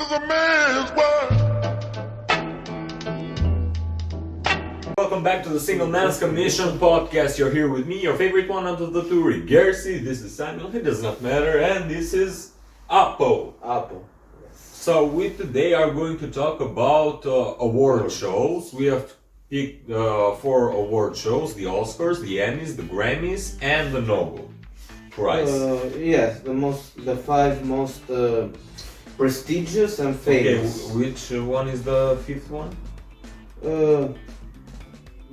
is a man's world. Welcome back to the Single Man's Commission podcast. You're here with me, your favorite one out of the two, Rick Garcia. This is Samuel, it does not matter, and this is Apo. Apple. So we today are going to talk about award shows. We have picked 4 award shows: the Oscars, the Emmys, the Grammys, and the Nobel Prize. Yes, the 5 most prestigious and Okay, famous. which one is the 5th one?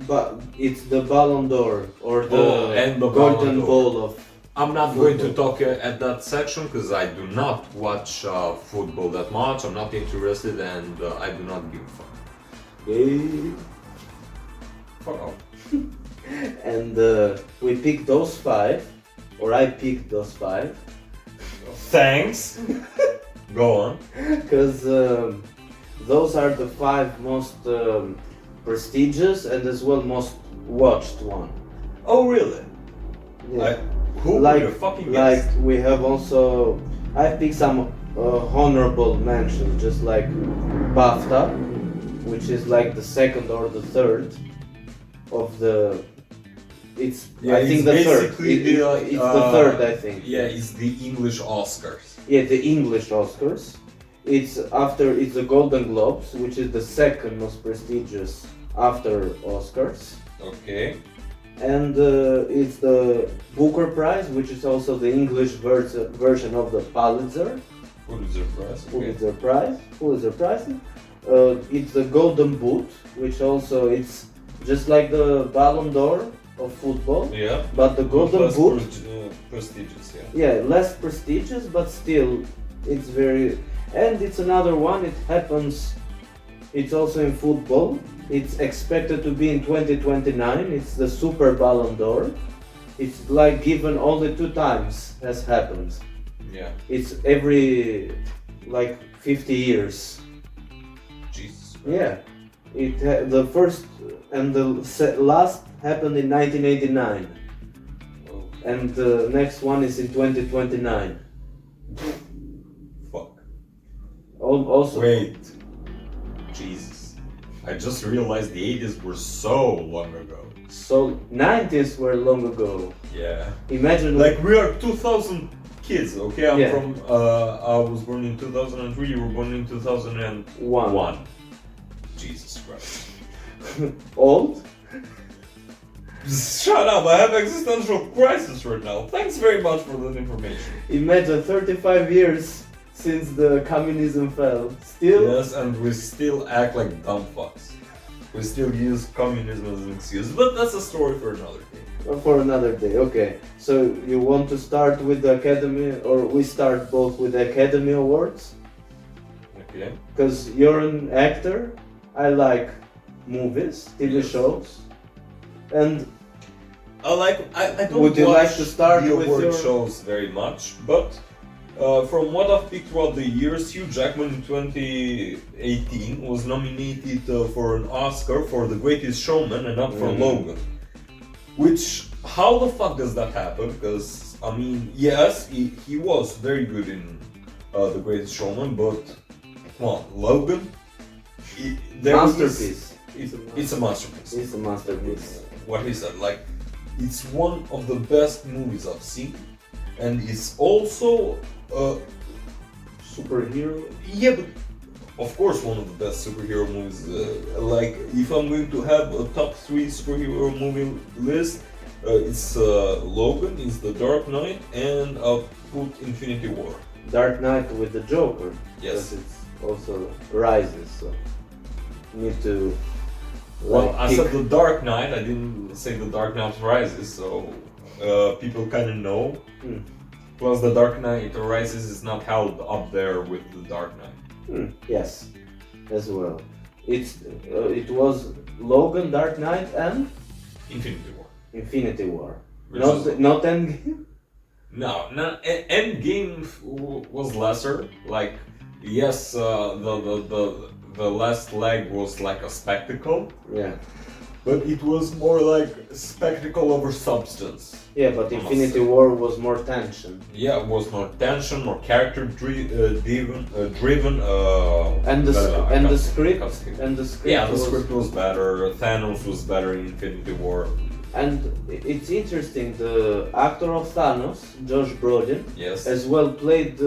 But it's the Ballon d'Or or the, and the Golden Ballon d'Or. Ball of. I'm not going to talk at that section because I do not watch football that much. I'm not interested and I do not give a fuck. Yay. Fuck off. And we picked those 5, or I picked those 5, Thanks. Go on. because those are the 5 most prestigious and as well most watched one. Oh really? Yeah. Who would have fucking Like guessed? we have also, I picked some honorable mentions, just like BAFTA, which is like the 2nd or the 3rd of the. It's Yeah, I think it's the 3rd. basically It's the 3rd, I think. Yeah, it's the English Oscars. Yeah, the English Oscars. It's the Golden Globes, which is the 2nd most prestigious after Oscars. Okay. And it's the Booker Prize, which is also the English version of the Pulitzer. Pulitzer Prize. Okay. Pulitzer Prize. It's the Golden Boot, which also it's just like the Ballon d'Or of football, Yeah. but the Golden Less Boot, prestigious, yeah. yeah, less prestigious, but still it's very. And it's another one. It happens. It's also in football. It's expected to be in 2029. It's the Super Ballon d'Or. It's like given only 2 times, has happened. Yeah. It's every like 50 years. Jesus. Yeah. The first and the last happened in 1989, Oh, and the next one is in 2029. fuck. Also, Wait. Jesus. I just realized the 80s were so long ago. so 90s were long ago. Yeah. Imagine Like we are 2000 kids, okay? I'm Yeah. from I was born in 2003, you were born in 2001. One. Jesus Christ. Old. Shut up, I have existential crisis right now. Thanks very much for that information. Imagine 35 years since the communism fell. Still, Yes, and we still act like dumb fucks. We still use communism as an excuse, but that's a story for another day. for another day. Okay. So you want to start with the Academy, or we start both with the Academy Awards? Okay. Because you're an actor. I like movies, TV Yes. shows, and I don't Would you watch like to start the with award your- shows very much, but from what I've picked throughout the years, Hugh Jackman in 2018 was nominated for an Oscar for The Greatest Showman and not for Logan. Which, how the fuck does that happen? Because, I mean, yes, he was very good in The Greatest Showman, but, come on, Logan? masterpiece. It's a masterpiece. It's a masterpiece. What he said, like, it's one of the best movies I've seen, and it's also Superhero. yeah, but of course one of the best superhero movies. Like, if I'm going to have a top 3 superhero movie list, it's Logan, it's The Dark Knight, and I'll put Infinity War. Dark Knight with the Joker. Yes. Because it's also rises, so need to. Well, I pick- said The Dark Knight, I didn't say The Dark Knight Rises, so people kind of know. Hmm. Plus, The Dark Knight Rises is not held up there with The Dark Knight. Yes, as well. It was Logan, Dark Knight, and Infinity War. Infinity War. Which Not is- not Endgame. No, Endgame was lesser. Like, yes, the last leg was like a spectacle, Yeah. but it was more like spectacle over substance. Yeah, but Infinity War was more tension. Yeah, it was more tension, more character driven. And the script Yeah, the was, script was better. Thanos was better in Infinity War. and it's interesting. The actor of Thanos, Josh Brolin, Yes. as well played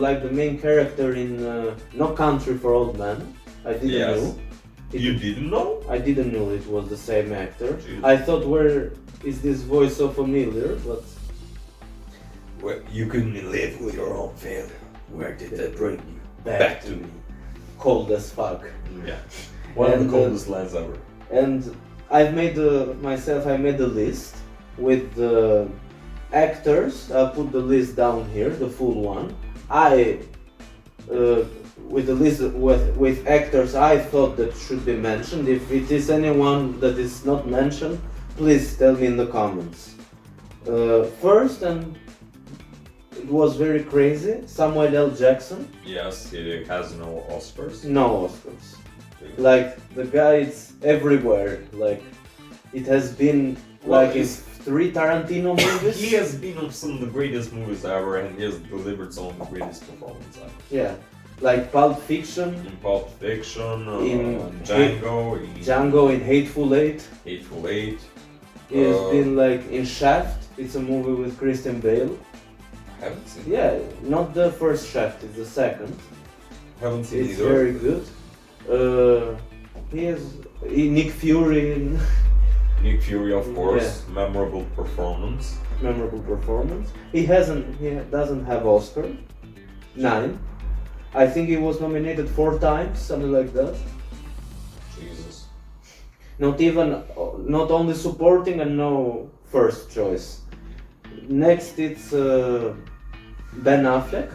like the main character in No Country for Old Men. I didn't Yes. know. You didn't know? I didn't know it was the same actor. Jeez. I thought, where is this voice so familiar? But Well, you couldn't live with your own failure. Where did that bring you? back to me, cold as fuck. Yeah. One of And, the coldest lines ever. And I've made I made a list with the actors. I'll put the list down here, the full one. With the list with actors I thought that should be mentioned. If it is anyone that is not mentioned, please tell me in the comments. First, and it was very crazy, Samuel L. Jackson. Yes, he has no Oscars. No Oscars. Like, the guy is everywhere. Like, it has been like in 3 Tarantino movies. He has been on some of the greatest movies ever, and he has delivered some of the greatest performances ever. Yeah, like Pulp Fiction, In Pulp Fiction, In Django, in Hateful Eight. Hateful Eight. He has been like in Shaft. It's a movie with Christian Bale. Haven't seen. Yeah, not the first Shaft, it's the second. Haven't seen It's either. very good. Nick Fury in Nick Fury, of course, memorable performance. memorable performance. He doesn't have Oscar. 9. I think he was nominated 4 times, something like that. Jesus. Not only supporting and no first choice. Next it's Ben Affleck.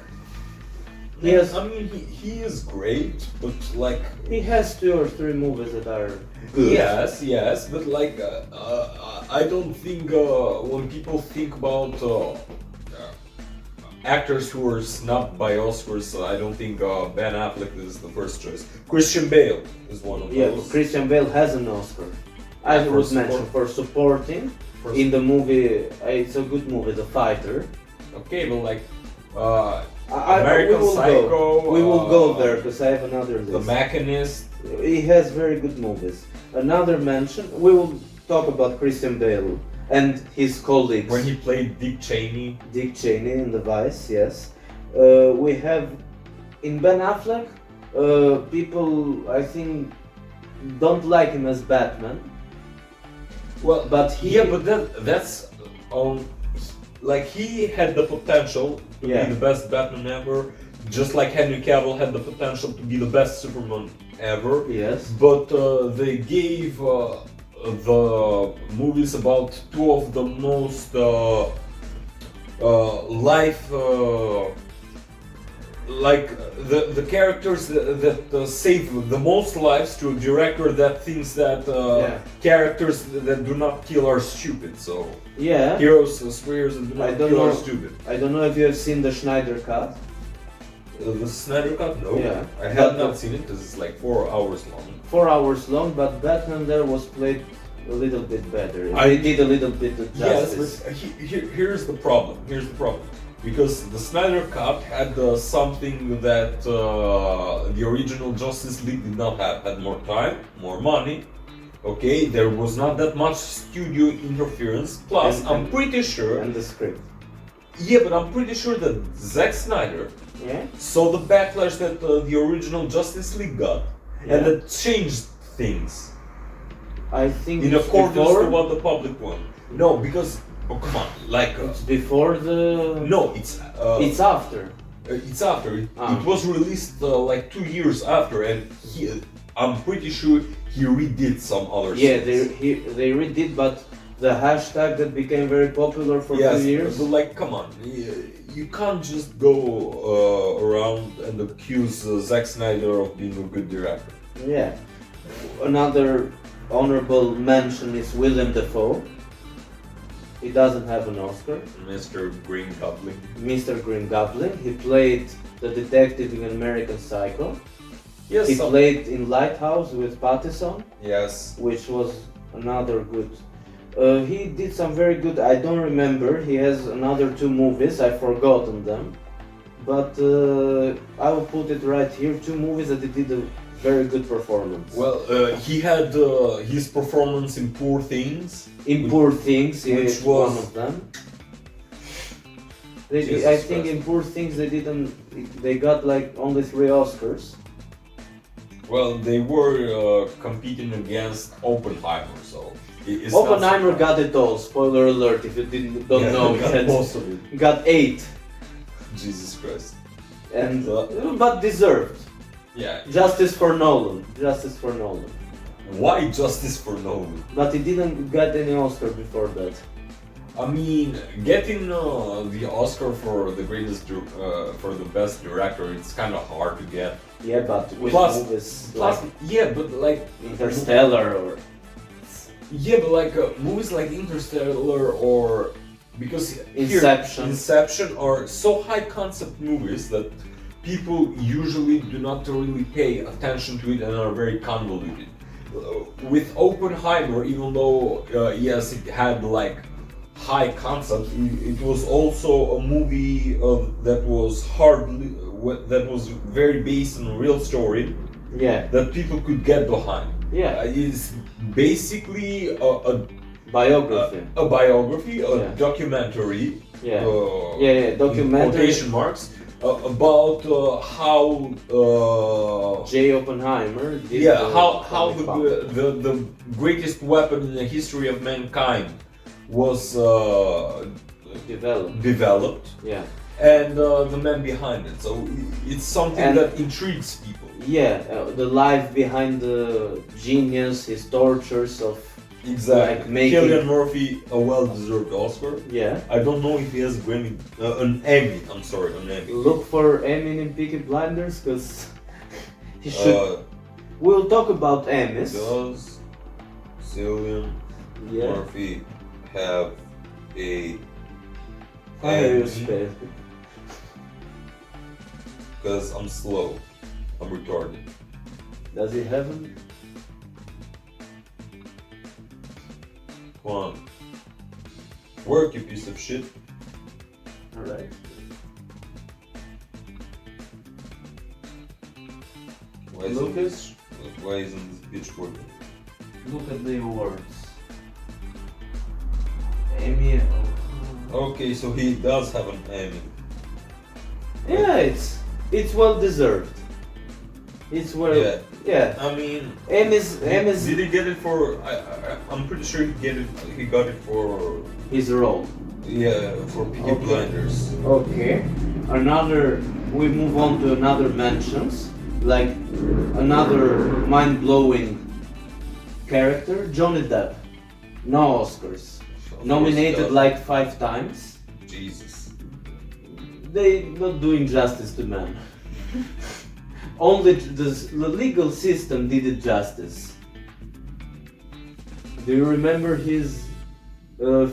I mean, he is great, but like. He has 2 or 3 movies that are good. Yes, but like, I don't think when people think about actors who are snubbed by Oscars, I don't think Ben Affleck is the first choice. Christian Bale is one of Yeah, those. Christian Bale has an Oscar. I For would support- mention for supporting For in the movie. It's a good movie, The Fighter. Okay, but like we American will Psycho. Go. We will go there because I have another list. The Machinist. He has very good movies. Another mention. We will talk about Christian Bale and his colleagues. When he played Dick Cheney. Dick Cheney in The Vice, yes. We have in Ben Affleck. People, I think, don't like him as Batman. Well, But that's like he had the potential to Yeah. be the best Batman ever, just like Henry Cavill had the potential to be the best Superman ever. Yes. But they gave the movies about 2 of the most like the characters that save the most lives to a director that thinks that characters that do not kill are stupid. So Yeah. heroes, swears that do I not don't kill are know. stupid. I don't know if you have seen the Schneider Cut. The Snyder Cut? No. Yeah. I have But not seen it because it's like 4 hours long. 4 hours long, but Batman there was played a little bit better. I- They did a little bit of Yes, justice. but here's the problem. Here's the problem. Because the Snyder Cut had something that the original Justice League did not have. Had more time, more money. Okay, there was not that much studio interference. Plus, And- I'm pretty sure. And the script. Yeah, but I'm pretty sure that Zack Snyder Yeah? saw the backlash that the original Justice League got, Yeah. and that changed things I think in it's accordance before, to what the public wanted. No, because come on, like it's before the... no, It's after. It's after. Ah. It was released like 2 years after, and I'm pretty sure he redid some other Yeah, scenes. they redid, but the hashtag that became very popular for 2 years. But like, come on, you can't just go around and accuse Zack Snyder of being a good director. Yeah. Another honorable mention is Willem Dafoe. He doesn't have an Oscar. Mr. Green Goblin. Mr. Green Goblin. He played the detective in American Psycho. Yes. He played in Lighthouse with Pattison, Yes. which was another good. He did some very good. I don't remember. He has another 2 movies. I've forgotten them, but I will put it right here. 2 movies that he did a very good performance. Well, he had his performance in Poor Things. In Poor Things, he which is was- one of them. Jesus I think Christ. in Poor Things they didn't. They got like only 3 Oscars. Well, they were competing against Oppenheimer, so it's Oppenheimer not got it all. Spoiler alert! If you don't know got yet. most of it. Got 8, Jesus Christ. and but deserved. Yeah. Justice for Nolan. Justice for Nolan. Why justice for Nolan? But he didn't get any Oscar before that. I mean, getting the Oscar for the for the best director, it's kind of hard to get. Yeah, but with Plus- movies Plus, like yeah, but like Interstellar or yeah, but like movies like Interstellar or because here, Inception. Inception are so high concept movies that people usually do not really pay attention to it and are very convoluted. With Oppenheimer, even though yes, it had like high concept, it was also a movie that was that was very based on a real story yeah, that people could get behind. yeah, It's basically biography. a biography, a Yeah. documentary, Yeah, uh, yeah, in documentary. quotation marks, about how J. Oppenheimer. Did yeah, the how atomic bomb. the greatest weapon in the history of mankind was developed, Yeah, and the man behind it. So it's something And- that intrigues people. yeah, the life behind the genius, his tortures of Exactly. Like making- Cillian Murphy, a well-deserved Oscar. yeah. I don't know if he has a Grammy, an Emmy. I'm sorry, an Emmy. Look for Emmy in Peaky Blinders, because he should. We'll talk about Emmys. Does Cillian Yeah. Murphy have a Why are you Emmy? scared? Because I'm slow. I'm retarded. Does he have him? Come on. Work, you piece of shit. Alright. Why isn't Lucas? Why isn't this bitch working? Look at the awards. Emmy. Okay, so he does have an Emmy. Yeah, it's well deserved. It's well. Yeah. Yeah. I mean, Emmys. did he get it for? I'm pretty sure he got it for. His role. Yeah, for Peaky Okay. Blinders. Okay. Another. We move on to another mentions, like another mind-blowing character, Johnny Depp. No Oscars. Of course Nominated he does. like 5 times. Jesus. They not doing justice to man. Only the legal system did it justice. Do you remember his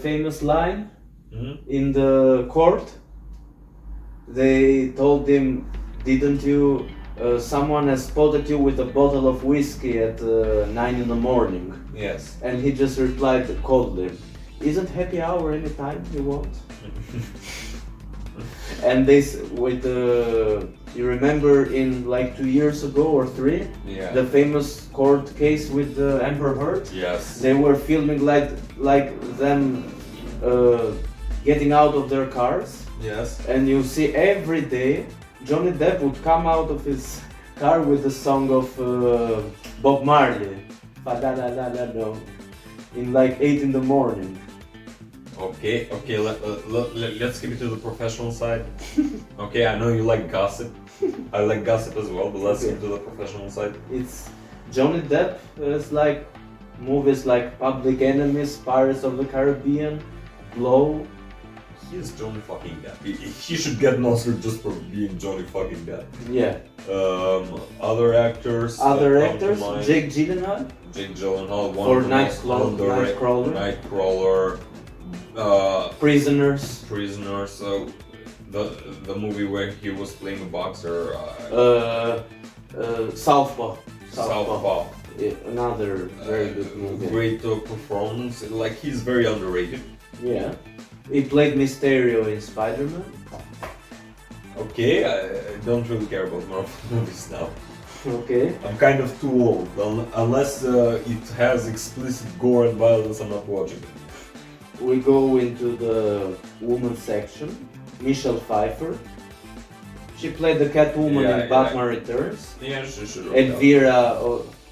famous line Hmm? in the court? They told him, "Didn't you? Someone has spotted you with a bottle of whiskey at 9 in the morning." Yes. And he just replied coldly, "Isn't happy hour any time you want?" And with you remember in like 2 years ago or 3, Yeah. the famous court case with Amber Heard. Yes. They were filming like them getting out of their cars, Yes. and you see every day Johnny Depp would come out of his car with the song of Bob Marley, "Fa-da-da-da-da-do," in like 8 in the morning. Okay. Let's keep it to the professional side. Okay, I know you like gossip. I like gossip as well, but let's Okay. keep to the professional side. It's Johnny Depp is like movies like Public Enemies, Pirates of the Caribbean, Blow. He is Johnny fucking Depp. He should get an Oscar just for being Johnny fucking Depp. Yeah. Other actors. Other that come to actors, mind. Jake Gyllenhaal Jake Gyllenhaal, one for of the most Nightcrawler, Nightcrawler. Prisoners, Prisoners. So the movie where he was playing a boxer. Southpaw. Southpaw. Another very good movie. Great performance. Like he's very underrated. Yeah. He played Mysterio in Spider-Man. Okay, I don't really care about Marvel movies now. Okay. I'm kind of too old. Unless it has explicit gore and violence, I'm not watching it. We go into the woman section. Michelle Pfeiffer. She played the Catwoman in Batman Returns. Yeah, she should have. Elvira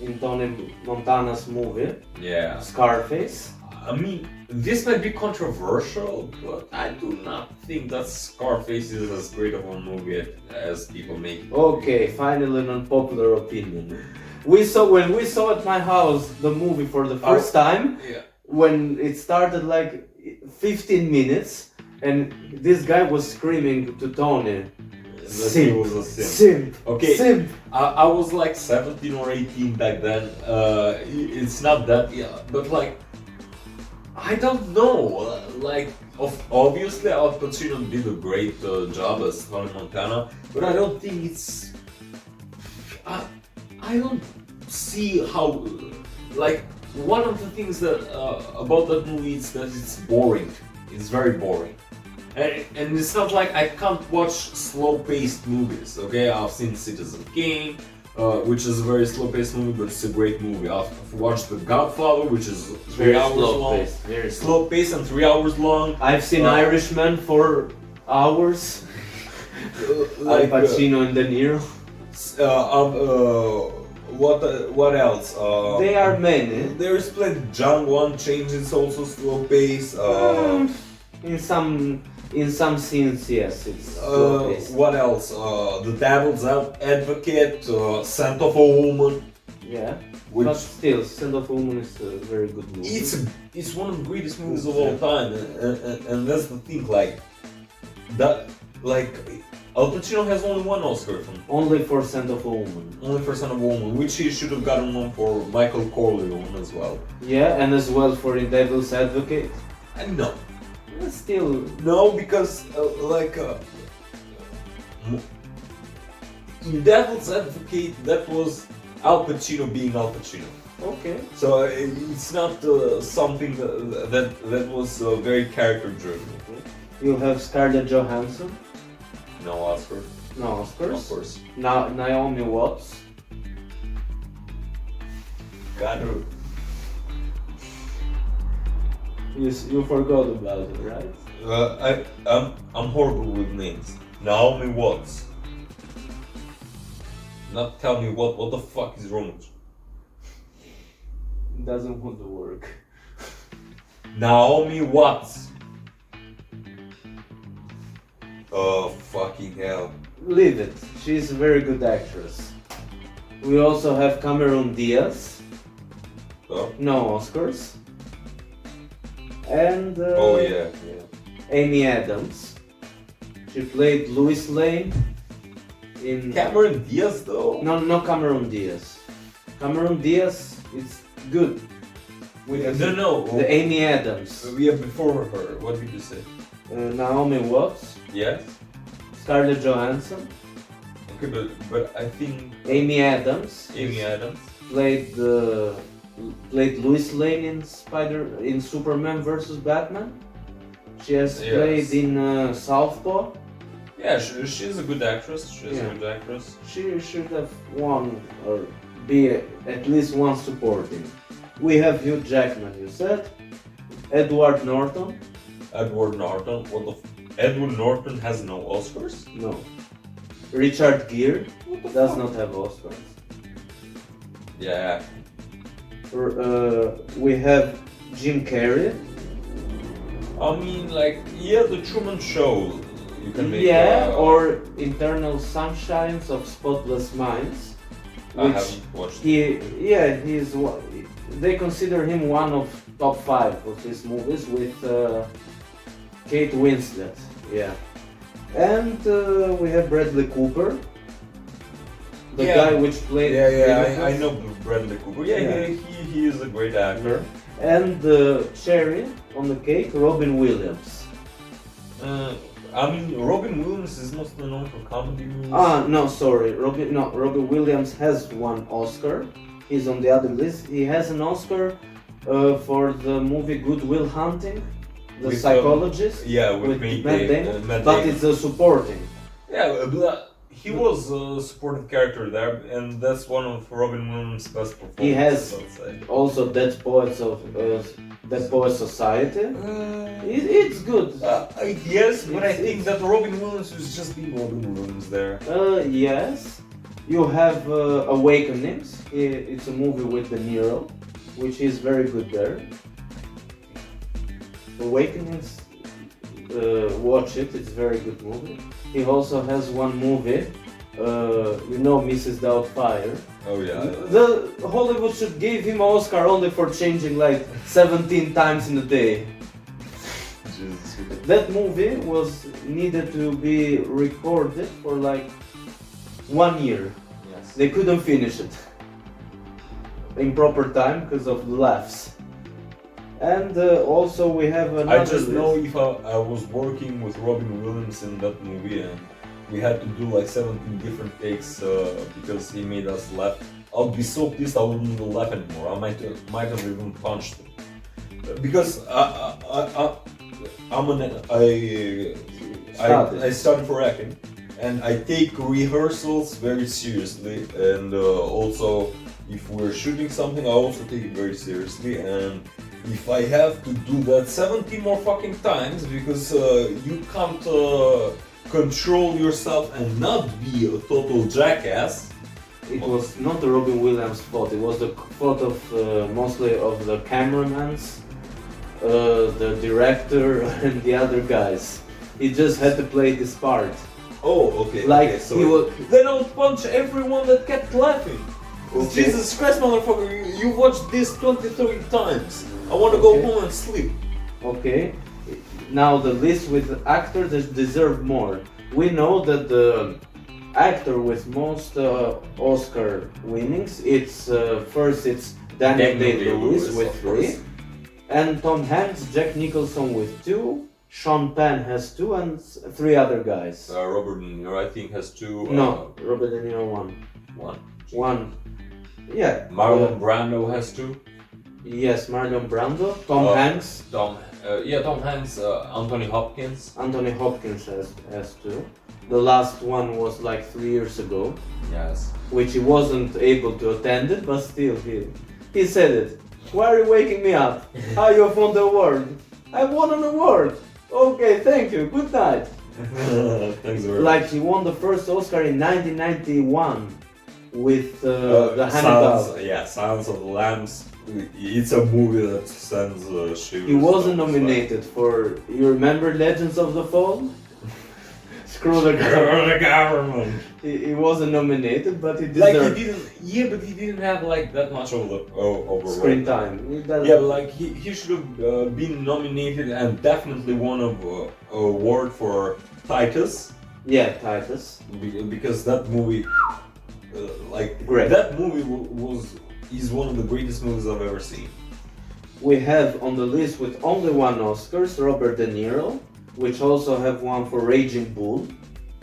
in Tony Montana's movie. Yeah. Scarface. I mean, this might be controversial, but I do not think that Scarface is as great of a movie as people make it. Okay, finally an unpopular opinion. When we saw at my house the movie for the first time, when it started like 15 minutes, and this guy was screaming to Tony, Simp. Was a simp. Simp. Okay, Simp. I was like 17 or 18 back then. It's not that, but like, I don't know. Like, obviously, Al Pacino did a great job as Tony Montana, but I don't think it's. I don't see how. Like, one of the things that about that movie is that it's boring. It's very boring. And it's not like I can't watch slow-paced movies, okay? I've seen Citizen Kane, which is a very slow-paced movie, but it's a great movie. I've watched The Godfather, which is 3 hours long. Very Slow-paced and 3 hours long. I've seen Irishman for hours. Al Pacino and De Niro. What else? There are many. There is plenty. Django Unchained is also slow-paced. In some scenes, yes, it's slow-paced. What else? The Devil's Advocate, Scent of a Woman. Yeah, but still, Scent of a Woman is a very good movie. It's one of the greatest movies of all time, and that's the thing. Like that, like Al Pacino has only one Oscar from. Only for Scent of a Woman. Only for Scent of a Woman, which he should have gotten one for Michael Corleone as well. Yeah, and as well for The Devil's Advocate. No. Still no, because in Devil's Advocate, that was Al Pacino being Al Pacino. Okay. So it's not something that was very character driven. You have Scarlett Johansson. No Oscar. No Oscars. Of course. Naomi Watts. Got her. You forgot about it, right? I'm horrible with names. Naomi Watts. Not tell me what the fuck is wrong with you. Doesn't want to work. Naomi Watts. Oh fucking hell. Leave it. She's a very good actress. We also have Cameron Diaz. Oh? No Oscars. And Amy Adams. She played Lois Lane in Cameron Diaz though? No Cameron Diaz. Cameron Diaz is good. No. The Amy Adams. Yeah, before her. What did you say? Naomi Watts. Yes. Scarlett Johansson. Okay, but I think Amy Adams. Amy Adams played Lois Lane in Superman vs. Batman. She has played in Southpaw. Yeah, she's a good actress. She's a good actress. She should have won or be at least one supporting. We have Hugh Jackman, you said. Edward Norton. Edward Norton? Edward Norton has no Oscars? No. Richard Gere does not have Oscars. Yeah. We have Jim Carrey. I mean, like, The Truman Show. You can make. Or Eternal Sunshines of Spotless Minds. I haven't watched. He's. They consider him one of top 5 of his movies with Kate Winslet. Yeah. And we have Bradley Cooper. The guy which played. I know Bradley Cooper. He is a great actor. And cherry on the cake, Robin Williams. I mean, Robin Williams is mostly known for comedy movies. No, sorry. Robin Williams has one Oscar He's on the other list. He has an Oscar for the movie Good Will Hunting, the With, psychologist. Yeah, with Matt Damon, Matt but Damon. it's a supporting. Yeah, but he was a supportive character there, and that's one of Robin Williams' best performances. He has I'd say. also Dead Poets Society. It's good. Yes, but I It's- think that Robin Williams was just being Robin Williams there. Yes. You have Awakenings. It's a movie with De Niro, which is very good there. Awakenings, watch it. It's a very good movie. He also has one movie, Mrs. Doubtfire. Oh yeah. The Hollywood should give him an Oscar only for changing like 17 times in a day. Jesus. That movie was needed to be recorded for like 1 year. Yes. They couldn't finish it in proper time because of the laughs. And also we have another I just list. know if I was working with Robin Williams in that movie and we had to do like 17 different takes because he made us laugh. I'll be so pissed I wouldn't even laugh anymore. I might have even punched him. Because I studied for acting and I take rehearsals very seriously, and also if we're shooting something I also take it very seriously, and if I have to do that 17 more fucking times because you can't control yourself and not be a total jackass. It was not the Robin Williams' fault. It was the fault of mostly of the cameramans, the director, and the other guys. He just had to play this part. Oh, okay. Like okay, so he was. then I'll punch everyone that kept laughing. Okay. Jesus Christ, motherfucker! You watched this 20, 30 times. I want to go Okay. home and sleep. Okay. Now the list with actors that deserve more. We know that the actor with most Oscar winnings, it's first it's Daniel Day-Lewis with of course. 3, and Tom Hanks, Jack Nicholson with 2, Sean Penn has 2, and 3 other guys. Robert De Niro, I think, has 2. No, Robert De Niro 1. 1. Yeah. Marlon Brando has 2. Yes, Marlon Brando, Tom Hanks, Tom Hanks, Anthony Hopkins. Anthony Hopkins has 2. The last one was like 3 years ago, Yes. which he wasn't able to attend it, but still he said it. Why are you waking me up? How you have won the award? I won an award. Okay, thank you. Good night. Thanks very Like he won the first Oscar in 1991 with the Hannibal. Silence of the Lambs. It's a movie that sends shivers. He wasn't down the nominated for. You remember Legends of the Fall? Screw the spine. government. The government. He wasn't nominated, but he Like deserved he didn't. Yeah, but he didn't have like that much of the screen time. He doesn't- Yeah, but like he should have been nominated and definitely won an award for Titus. Yeah, Titus. Because that movie, Great. that movie is one of the greatest movies I've ever seen. We have on the list with only 1 Oscars, Robert De Niro, which also have one for Raging Bull.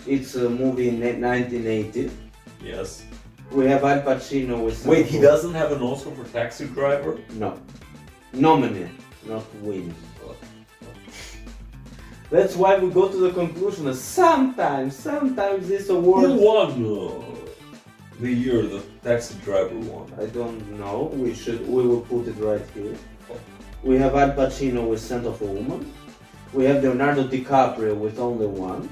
It's a movie in 1980. Yes. We have Al Pacino with. Wait, he doesn't have an Oscar for Taxi Driver? No. Nominate, not win. That's why we go to the conclusion that sometimes this award. Who won the year the Taxi Driver won? I don't know. We will put it right here. We have Al Pacino with Scent of a Woman. We have Leonardo DiCaprio with only 1.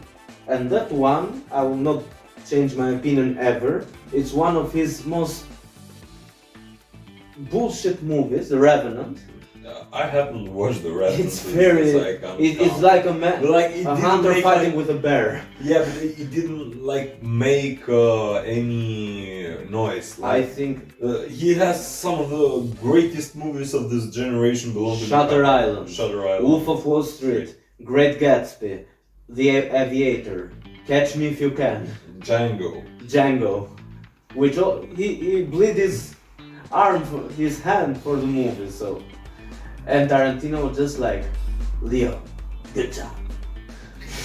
And that one, I will not change my opinion ever. It's one of his most bullshit movies, The Revenant. I haven't watched the rest. It's very. It's like a man, Like, it a didn't hunter make, fighting like- with a bear. Yeah, but it didn't like make any noise. I Like, think he has some of the greatest movies of this generation belong to Shutter DiCaprio. Island, Shutter Island. Wolf of Wall Street, Great Gatsby, The Aviator, Catch Me If You Can, Django, which he bleed his arm, his hand for the movie. So, and Tarantino was just like, Leo, good job.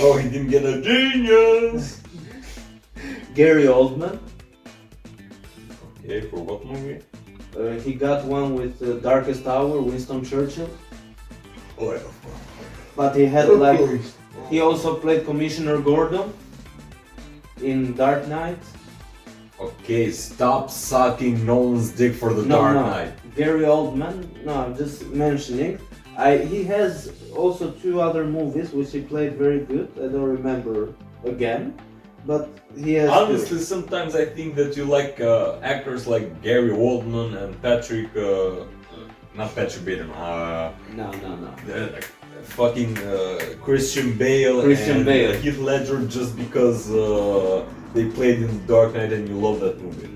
Oh, he didn't get a genius. Gary Oldman, Okay, for what movie? He got one with the Darkest Hour, Winston Churchill. Oh, yeah. But he had like, he also played Commissioner Gordon in Dark Knight. Okay, stop sucking Nolan's dick for the No, Dark no. Knight. Gary Oldman. No, I'm just mentioning. He has also 2 other movies which he played very good. I don't remember again, but he has. Honestly, sometimes I think that you like actors like Gary Oldman and Patrick, not Patrick Bateman, No. fucking Christian Bale Christian and Bale. Heath Ledger just because they played in Dark Knight and you love that movie.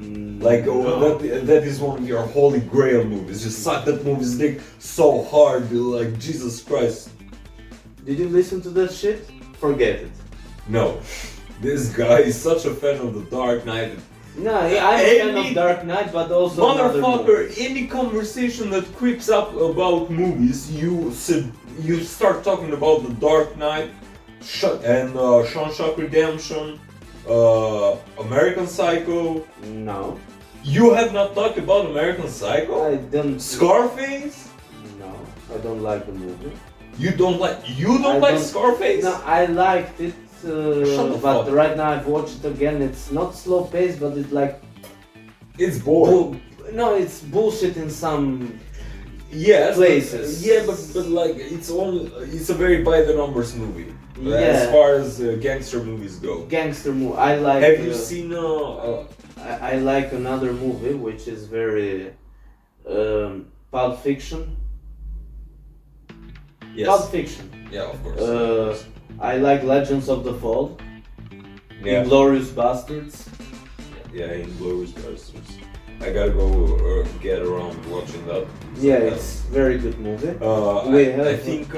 Like that is one of your holy grail movies. You suck that movie's dick so hard, you're like Jesus Christ. Did you listen to that shit? Forget it. No, this guy is such a fan of the Dark Knight. No, I'm a fan of Dark Knight, but also another Motherfucker, movie. any conversation that creeps up about movies, you start talking about the Dark Knight and Shawshank Redemption, American Psycho. No, You have not talked about American Psycho? I don't. Scarface? No, I don't like the movie. You don't like Scarface? No, I liked it, Shut the but fuck. right now I've watched it again. It's not slow paced, but it's like It's boring. no, it's bullshit in some. Yes, Places. but like it's a very by the numbers movie. As Yeah. far as gangster movies go. Gangster movie. I like. Have you seen I like another movie which is very Pulp Fiction. Yes. Pulp Fiction. Yeah, of course. I like Legends of the Fall. Yeah. Inglourious Bastards. Yeah, Inglourious Bastards. I gotta go get around watching that. Yeah, it's very good movie. I think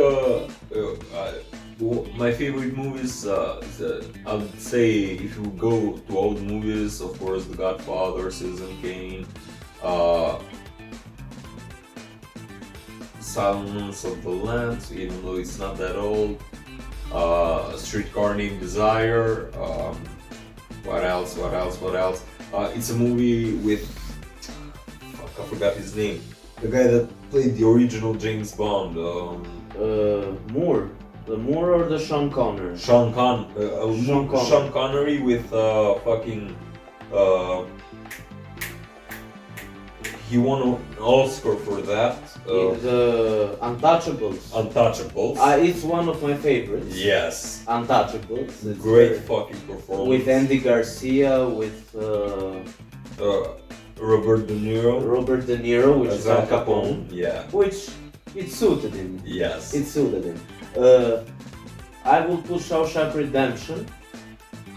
my favorite movies. I would say if you go to old movies, of course, The Godfather, Citizen Kane, Silence of the Lambs, even though it's not that old. Streetcar Named Desire. What else? It's a movie with. Fuck, I forgot his name. The guy that played the original James Bond. Moore. The Moore or the Sean Connery? Sean Connery. Connery with fucking. He won an Oscar for that. The Untouchables. Untouchables. It's one of my favorites. Yes. Untouchables. It's Great very- fucking performance. With Andy Garcia, with Robert De Niro. Robert De Niro, which as is Al Capone. Yeah. Which it suited him. Yes. It suited him. I will put Shawshank Redemption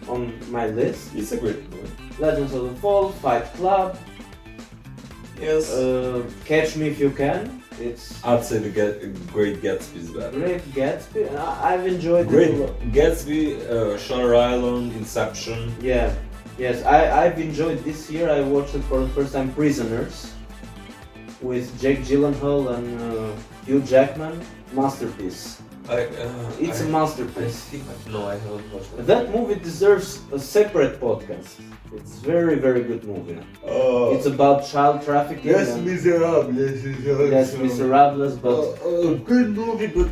on my list. It's a great movie. Legends of the Fall, Fight Club, Yes. Catch Me If You Can. It's I'd say the Great Gatsby is better. Great Gatsby. I've enjoyed Great it a lot. Gatsby, Shutter Island, Inception. Yeah. Yes, I've enjoyed this year. I watched it for the first time. Prisoners with Jake Gyllenhaal and Hugh Jackman. Masterpiece. It's a I masterpiece. think no, I haven't watched that. That movie deserves a separate podcast. It's very, very good movie. It's about child trafficking. Les and Miserables. Les Miserables, but Good movie, but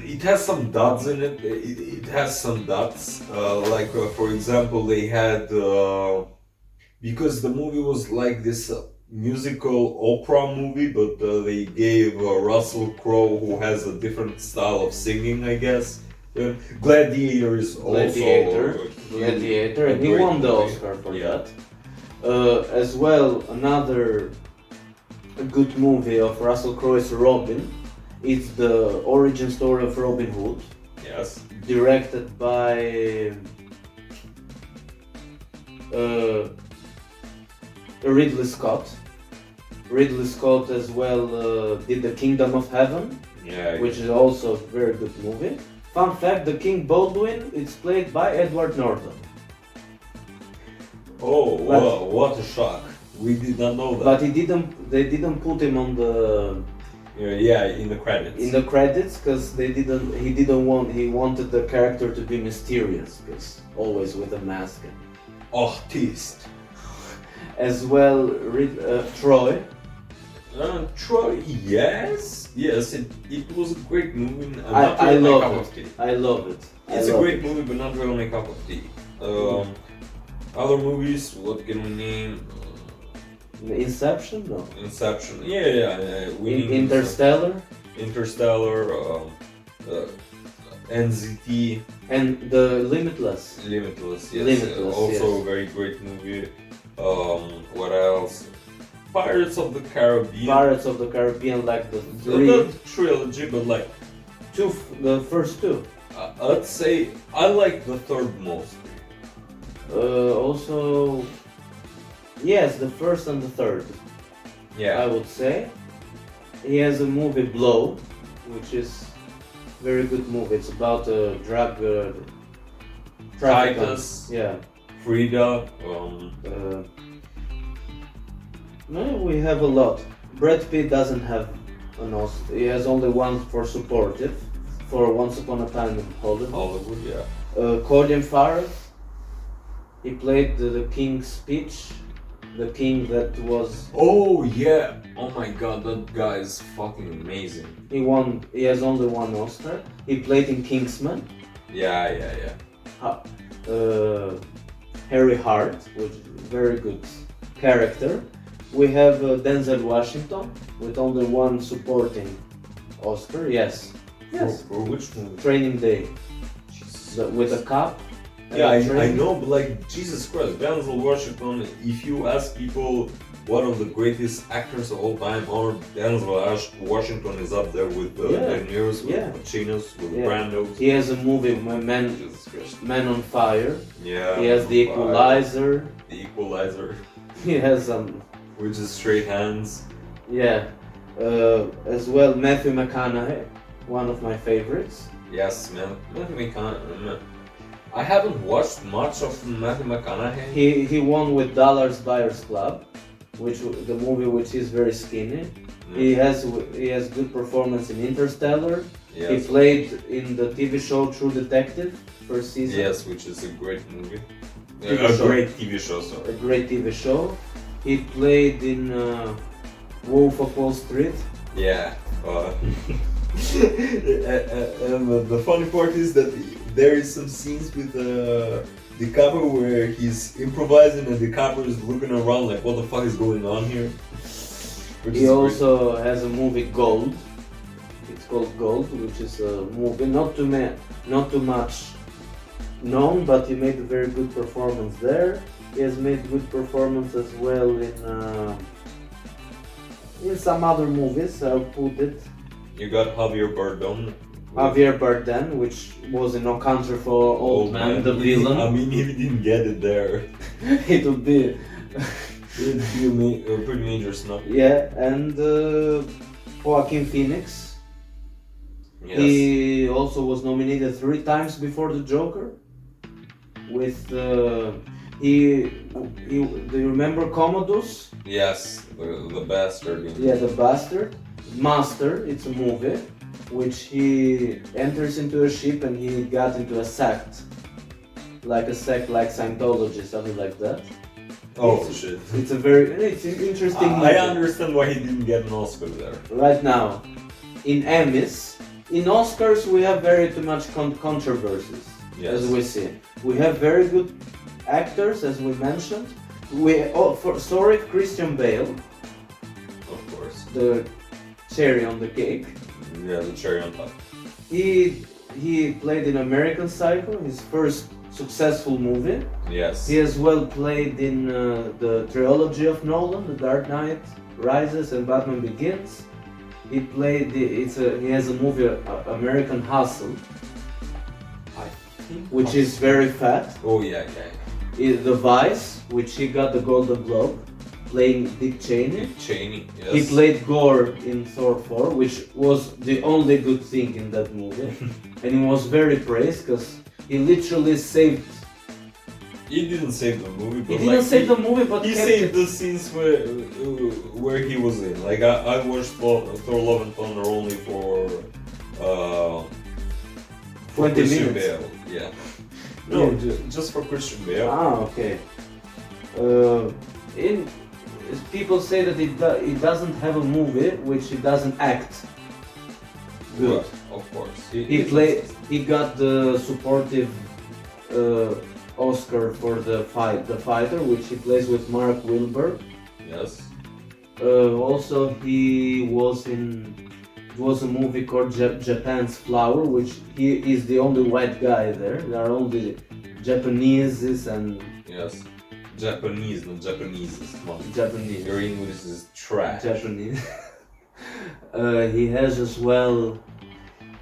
it has some dots in it. It has some dots. Like for example, they had because the movie was like this musical opera movie, but they gave Russell Crowe, who has a different style of singing, I guess. Gladiator is Gladiator, also Gladiator, a and he great won the movie. Oscar for Yeah. that. As well, another good movie of Russell Crowe is Robin. It's the origin story of Robin Hood, Yes. directed by Ridley Scott. Ridley Scott as well did The Kingdom of Heaven, Yeah. which is also a very good movie. Fun fact, the King Baldwin is played by Edward Norton. Oh, But- wow, what a shock. We did not know that. But they didn't put him on the Yeah, in the credits. in the credits because he wanted the character to be mysterious, because always with a mask. Artist. As well, Troy, Yes, it was a great movie. I Not really my love cup it. of tea. I love it. It's a great movie, but not really my cup of tea. Other movies, what can we name? Inception, no. Inception. Yeah. Interstellar Interstellar. NZT. and the Limitless. Limitless. Yes. Limitless, Also yes. a very great movie. What else? Pirates of the Caribbean. Pirates of the Caribbean, like the Not trilogy, but like the first two. I'd say I like the third most. Also, yes, the first and the third. I Yeah. would say. He has a movie Blow, which is very good movie. It's about a drug trafficking. Titus, Yeah. Frida. No, we have a lot. Brad Pitt doesn't have an Oscar. He has only one for supportive, for Once Upon a Time in Hollywood. Hollywood. Yeah. Colin Farrell. He played the King's Speech, the king that was. Oh yeah. Oh my God, that guy is fucking amazing. He won. He has only one Oscar. He played in Kingsman. Yeah. Harry Hart, which is a very good character. We have Denzel Washington with only one supporting Oscar. Yes. For which movie? Training Day Jesus. with a cop. Yeah, I know, but like Jesus Christ, Denzel Washington. If you ask people what of the greatest actors of all time are, Denzel Washington is up there with De Niro's, with Pacino's, with Brando's. He has a movie, Jesus Christ. Man on Fire. Yeah. He has The Equalizer. The Equalizer. He has some. Which is Straight Hands. Yeah. As well, Matthew McConaughey, one of my favorites. Yes, man. Matthew McConaughey. I haven't watched much of Matthew McConaughey. He won with Dallas Buyers Club, which the movie which is very skinny. He has good performance in Interstellar. Yes. He played in the TV show True Detective first season. Yes, which is a great movie. Great TV show, sorry. A great TV show. He played in Wolf of Wall Street. Yeah. And the funny part is that there is some scenes with DiCaprio where he's improvising and DiCaprio is looking around like, what the fuck is going on here? He also has a movie Gold. It's called Gold, which is a movie not too much known, but he made a very good performance there. He has made good performance as well in some other movies. I'll put it. You got Javier Bardem. Javier Bardem, which was in No Country for Old Men, the villain. I mean, if he didn't get it there, It would be. it'd be a pretty major snub. Yeah, and Joaquin Phoenix. Yes. He also was nominated 3 times before the Joker. With do you remember Commodus? Yes, the bastard. Yeah, the Bastard. Master, it's a movie which he enters into a ship and he got into a sect like Scientology, something like that. Oh shit. It's an interesting movie. I understand why he didn't get an Oscar there. Right now, in Emmys, in Oscars we have very too much controversies, Yes. as we see. We have very good actors, as we mentioned. Christian Bale, Of course. the cherry on the cake. Yeah, the cherry on top. He played in American Psycho, his first successful movie. Yes. He as well played in the trilogy of Nolan, The Dark Knight Rises and Batman Begins. He played. He has a movie, American Hustle, I think which is very fat. Oh yeah. The Vice, which he got the Golden Globe, playing Dick Cheney. Cheney. Yes. He played Gore in Thor 4, which was the only good thing in that movie, and he was very praised because he literally saved. He didn't save the movie, but He didn't save the movie, but he kept saved it. the scenes where he was in. Like I watched Thor: Love and Thunder only for 20 Christian minutes. Bale. Yeah. No, Yeah. just for Christian Bale. Ah, okay. people say that it doesn't have a movie which it doesn't act good. Well, of course. He got the supportive Oscar for the fighter, which he plays with Mark Wahlberg. Yes. Also, he was in. It was a movie called Japan's Flower, which he is the only white guy there. There are only Japaneses and. Yes. Japanese, not Japanese. Come on. Japanese. Your English is trash. Japanese. He has as well.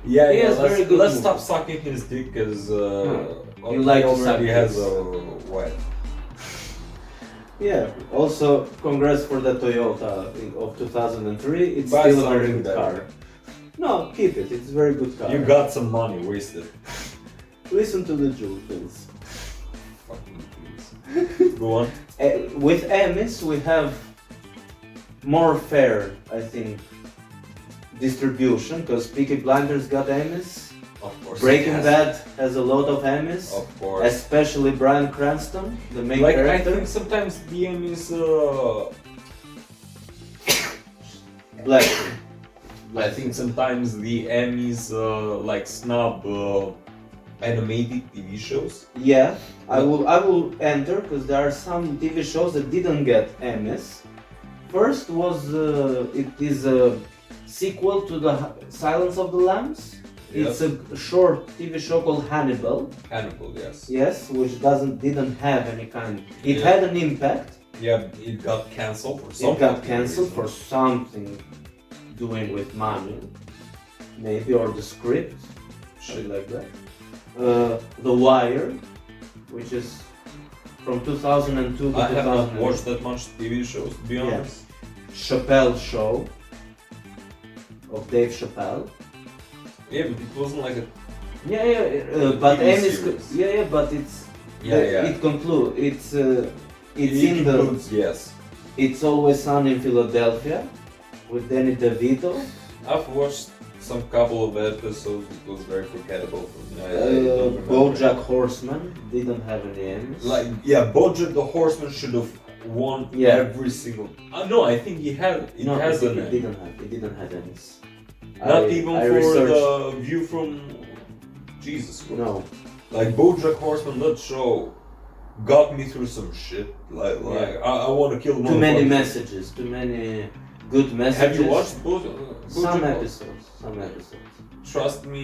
Yeah, He yeah. has very good Let's movies. stop sucking his dick, because You like to suck already has dicks. a wife. Yeah. Also, congrats for the Toyota of 2003. It's Buy still a very something good better. car. No, keep it. It's a very good car. You got some money wasted. Listen to the Jewel, please. Fucking please. Go on. With Emmys, we have more fair, I think, distribution, because Peaky Blinders got Emmys. Of course. Breaking Yes. Bad has a lot of Emmys. Of course. Especially Bryan Cranston, the main Like, I character. think sometimes the Emmys, Black. I think sometimes the Emmys like snub animated TV shows. Yeah, I will enter because there are some TV shows that didn't get Emmys. First was it is a sequel to the Silence of the Lambs. It's a short TV show called Hannibal. Hannibal, yes. Yes, which didn't have any kind. It Yeah. had an impact. Yeah, it got cancelled for It something. got cancelled for something doing with money, maybe, or the script, shit like that. The Wire, which is from 2002 to I have not 2008. watched that much TV shows, to be Yeah. honest. Chappelle Show of Dave Chappelle. Yeah, but it wasn't like a. But TV Emmys, series. but it's Yeah. it conclude it's it in the includes, yes. It's Always Sunny in Philadelphia with Danny DeVito. I've watched some couple of episodes. It was very forgettable for me. I don't remember. BoJack Horseman didn't have any Emmys. Like, yeah, BoJack the Horseman should have won Yeah. every single. No, I think he had. It no, has it, an. it didn't have Emmys. Not even I for researched. the view from Jesus Christ. No, Like BoJack Horseman, that show got me through some shit. Like I want to kill. too many motherfuckers. messages, too many good messages. Have you watched BoJack? Some episodes? Some episodes. Trust me,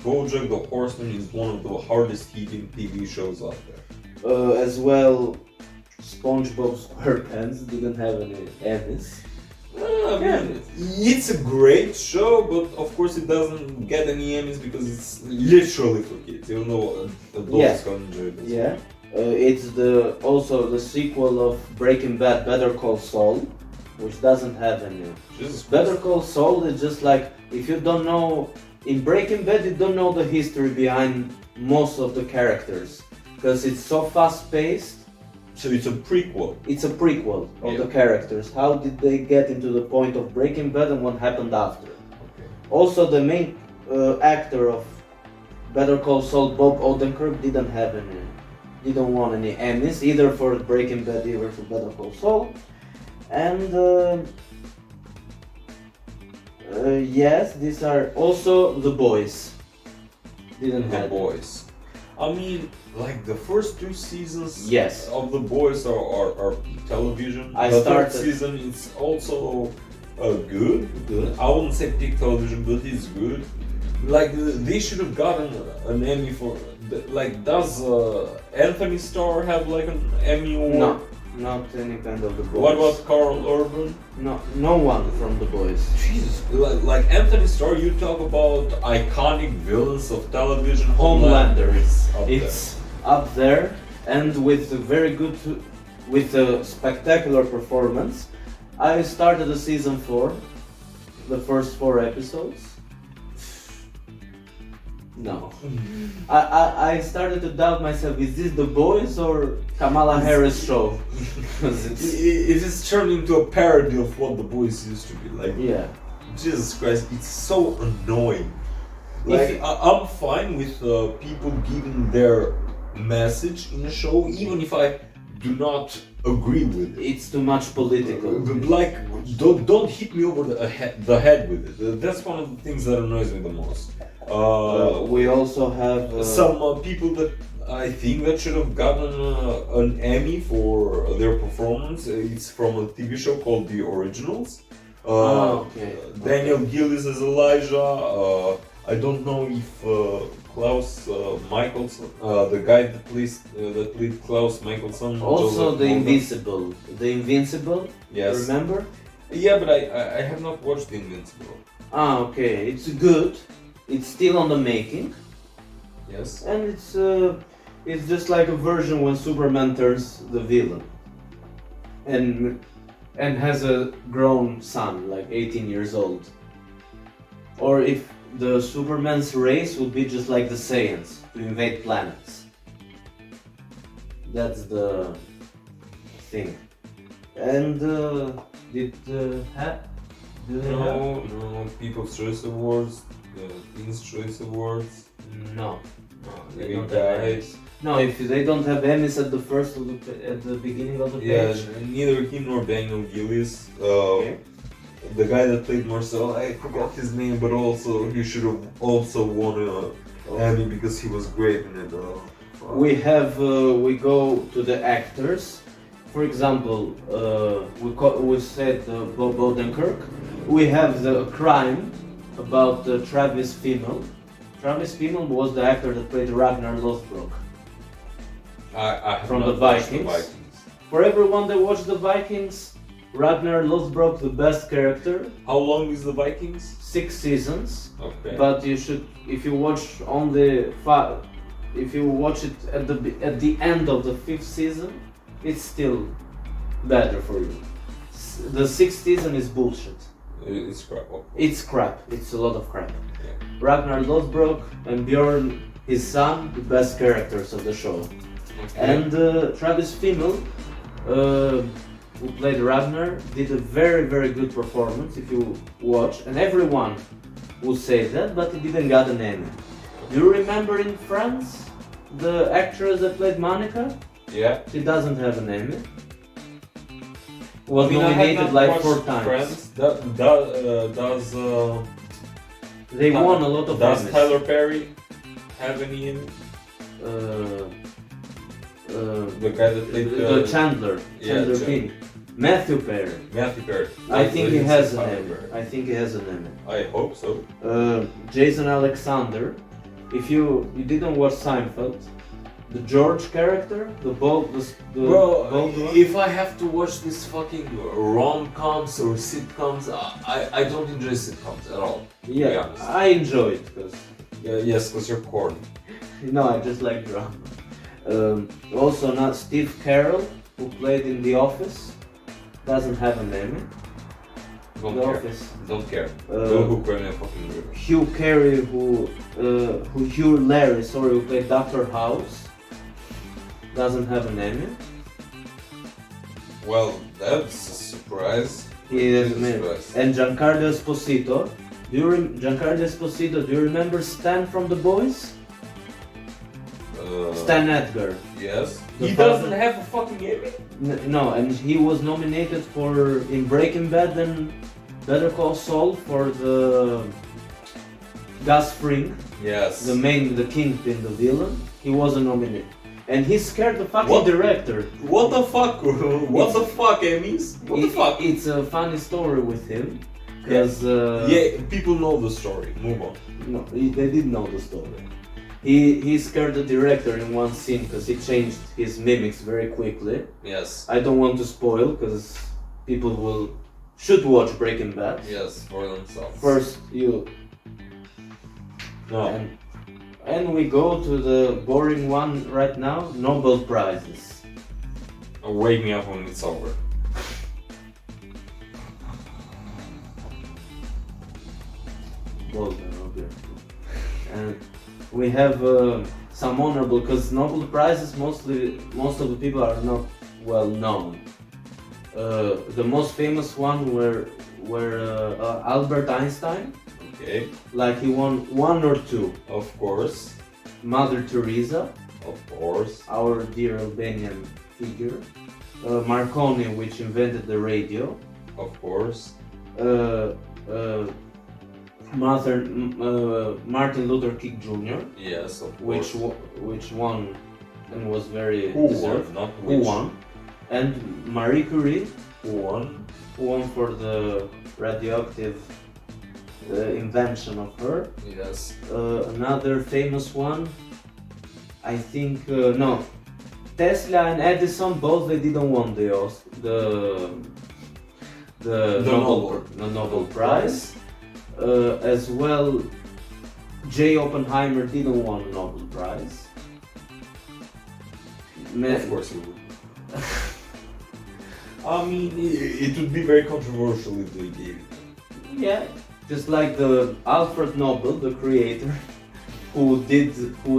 BoJack the Horseman is one of the hardest hitting TV shows out there. As well, SpongeBob SquarePants didn't have any Emmys. I mean, it's a great show, but of course it doesn't get any Emmys because it's literally for kids. Even though adults Yeah. can enjoy it. Yeah, it's also the sequel of Breaking Bad, Better Call Saul, which doesn't have any. Jesus Christ. Better Call Saul is just like, if you don't know, in Breaking Bad you don't know the history behind most of the characters, because it's so fast paced. So it's a prequel. It's a prequel of Yeah. the characters. How did they get into the point of Breaking Bad and what happened after? Okay. Also, the main actor of Better Call Saul, Bob Odenkirk, didn't won any Emmys either for Breaking Bad, either for Better Call Saul, and yes, these are also The Boys. Didn't The have Boys. I mean, like the first two seasons Yes. of The Boys are peak television. I The started- third season is also good. Good. I wouldn't say peak television, but it's good. Like they should have gotten an Emmy for. Like, does Anthony Starr have like an Emmy award? No, not any kind of The Boys. What about Carl Urban? No one from The Boys. Jesus, like Anthony Starr, you talk about iconic villains of television. Homelander is up It's up there, and with a very good, with a spectacular performance. I started the season 4, the first 4 episodes. No, I started to doubt myself. Is this The Boys or Kamala Harris show? Because it's It is turned into a parody of what The Boys used to be. Like, yeah. Jesus Christ, it's so annoying. Like, I'm fine with people giving their message in a show, even if I do not agree with it. It's too much political. Like, don't hit me over the head with it. That's one of the things that annoys me the most. We also have Some people that I think that should have gotten an Emmy for their performance. It's from a TV show called The Originals. okay. Daniel Gillis as Elijah. I don't know if Klaus Michelson, the guy that played Klaus Michelson. Also Joseph the Morgan. Invincible. The Invincible. Yes. Remember? Yeah, but I have not watched The Invincible. Okay. It's good. It's still on the making, Yes. and it's just like a version when Superman turns the villain, and has a grown son, like 18 years old. Or if the Superman's race would be just like the Saiyans, to invade planets. That's the thing. And do they have? No, People's Choice Awards, King's Choice Awards. No, they Big don't have guy. Emmys. No, if they don't have Emmys at the beginning of the Yeah, page. neither him nor Daniel Gillis. Okay. The guy that played Marcel, I forgot his name, but also he should have also won an Emmy because he was great in it. We go to the actors. For example, we said Bob Odenkirk. We have the crime about Travis Fimmel. Travis Fimmel was the actor that played Ragnar Lothbrok. I have From not the watched Vikings. For everyone that watched the Vikings, Ragnar Lothbrok the best character. How long is the Vikings? 6 seasons. Okay. But you should, if you watch only if you watch it at the end of the 5th season, it's still better for you. The 6th season is bullshit. It's crap. Okay. It's crap. It's a lot of crap. Yeah. Ragnar Lothbrok and Bjorn, his son, the best characters of the show. Okay. And Travis Fimmel, who played Ragnar, did a very, very good performance if you watch. And everyone will say that, but he didn't get an Emmy. Do you remember in France, the actress that played Monica? Yeah. She doesn't have an Emmy. Was I mean, I have nominated not like watched 4 times. Friends. They won a lot of Does Emmys. Tyler Perry have any Emmy? The guy that played the Chandler, yeah, Chandler Chandler. Bing. Matthew Perry. Matthew Perry. I think he has an Tyler Emmy. Perry. I think he has an Emmy. I hope so. Jason Alexander. If you didn't watch Seinfeld, the George character, the bald one. If I have to watch these fucking rom-coms or sitcoms, I don't enjoy sitcoms at all. To be Yeah, honest. I enjoy it because Yes, because you're corny. no, I just like drama. Also, not Steve Carell, who played in The Office, doesn't have an Emmy. Don't The care. Office. Don't care. Uh, Don't hook me a fucking river. Hugh Carey, Hugh Larry, sorry, who played Dr. House, doesn't have an Emmy. Well, that's a surprise. He is It's a an surprise. And Giancarlo Esposito. Giancarlo Esposito, do you remember Stan from The Boys? Stan Edgar. Yes. The He father- doesn't have a fucking Emmy? No, and he was nominated for in Breaking Bad and Better Call Saul for the Gus Fring, Yes. the kingpin, the villain. He wasn't nominated, and he scared the fucking What? director. What the fuck? What the fuck, Emmys? What the fuck? It's a funny story with him, because Yeah, people know the story. Move on. no, they didn't know the story. He scared the director in one scene because he changed his mimics very quickly. Yes. I don't want to spoil because people should watch Breaking Bad. Yes, for themselves. First, you No. and we go to the boring one right now. Nobel Prizes. Wake me up when it's over. Okay. And we have some honorable because Nobel Prizes most of the people are not well known. The most famous one were Albert Einstein. Okay. Like he won 1 or 2. Of course. Mother Teresa, Of course. our dear Albanian figure. Marconi, which invented the radio. Of course. Uh, uh, Martin Luther King Jr., Yes, of which course. which won and was very Who deserved. won? Not Who which. won? And Marie Curie, Who won? who won for the radioactive invention of her. Yes. Another famous one, I think, no, Tesla and Edison, both they didn't won the Nobel Prize. As well, J. Oppenheimer didn't won a Nobel Prize. Of course he would. I mean, it would be very controversial if they gave it. Yeah, just like the Alfred Nobel, the creator, who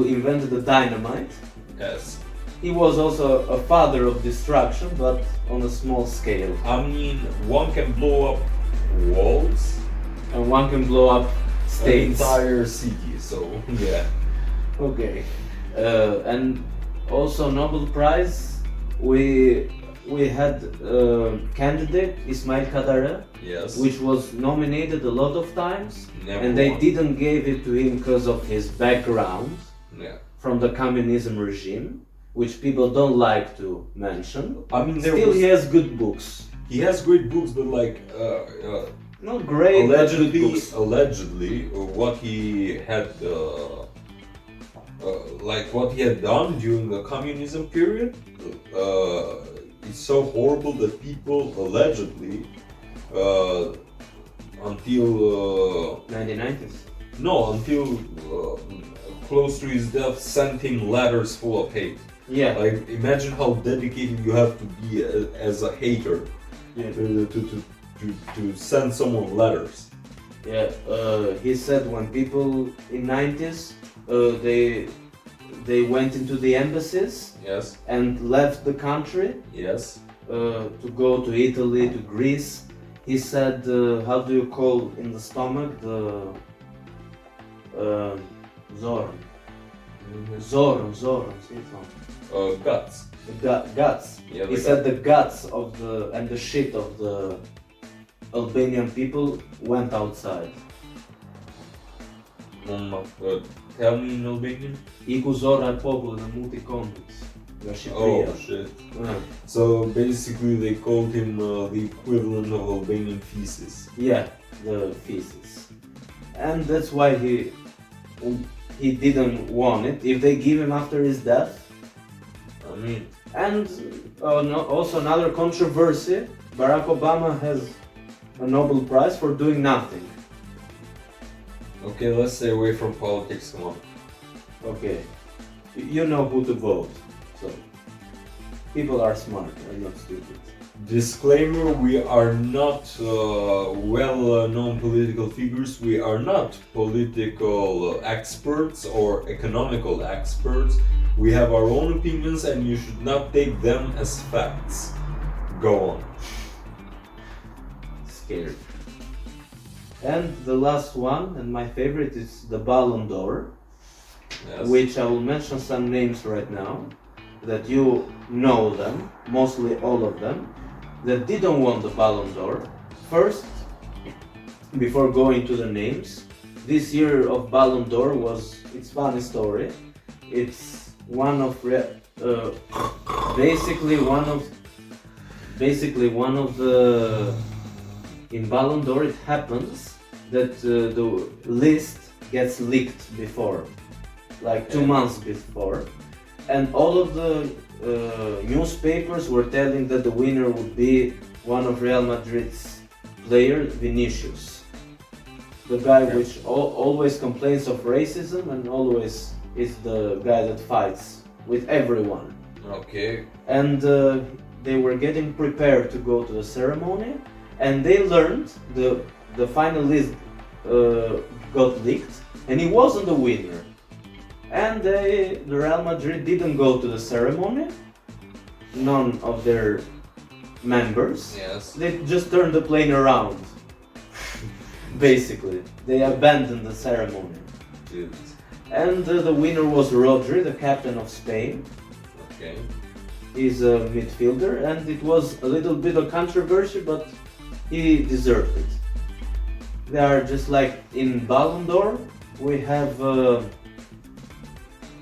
invented the dynamite. Yes. He was also a father of destruction, but on a small scale. I mean, one can blow up walls, And one can blow up an states. entire city. So yeah. Okay. And also Nobel Prize, we had candidate Ismail Kadare, Yes. which was nominated a lot of times, Never and they won. didn't give it to him because of his background Yeah. from the communism regime, which people don't like to mention. I mean, Still, he has good books. he has great books, but like Not great, but good allegedly, books. what he had, like what he had done during the communism period, it's so horrible that people allegedly, until 1990s. until close to his death, sent him letters full of hate. Yeah. Like, imagine how dedicated you have to be as a hater Yeah. to send someone letters. Yeah, he said when people in 90s they went into the embassies Yes. and left the country Yes. to go to Italy, to Greece. He said, how do you call in the stomach the zor, say it wrong. Guts. The guts. Yeah, He said the guts of the shit of the Albanian people went outside. Tell me in Albanian. Iku zora e popullit në muti kondit nga Shqipëria. Oh shit. Yeah. So basically they called him the equivalent of Albanian feces. Yeah, the feces. And that's why he didn't want it. If they give him after his death. I mean, And also another controversy, Barack Obama has a Nobel Prize for doing nothing. okay, let's stay away from politics, come on. Okay, you know who to vote, so people are smart and not stupid. Disclaimer, we are not well-known political figures, we are not political experts or economical experts. We have our own opinions and you should not take them as facts. Go on. Scared. And the last one, and my favorite, is the Ballon d'Or, Yes. which I will mention some names right now, that you know them, mostly all of them, that didn't won the Ballon d'Or. First, before going to the names, this year of Ballon d'Or it's funny story. It's basically one of the, in Ballon d'Or it happens that the list gets leaked before, like 2 months before, and all of the newspapers were telling that the winner would be one of Real Madrid's players, Vinicius, the guy which always complains of racism and always is the guy that fights with everyone. Okay. And they were getting prepared to go to the ceremony, and they learned the final list got leaked, and he wasn't the winner. And the Real Madrid didn't go to the ceremony, none of their members. Yes. They just turned the plane around. Basically, they abandoned the ceremony. Dude. And the winner was Rodri, the captain of Spain. Okay. He's a midfielder, and it was a little bit of controversy, but he deserved it. They are just like in Ballon d'Or. We have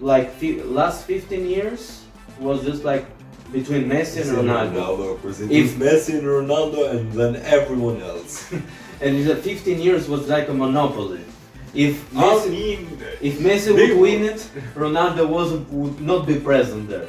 last 15 years was just like between Messi and Ronaldo. Because it was Messi and Ronaldo, and then everyone else. And the 15 years was like a monopoly. If Messi they would win it, Ronaldo would not be present there.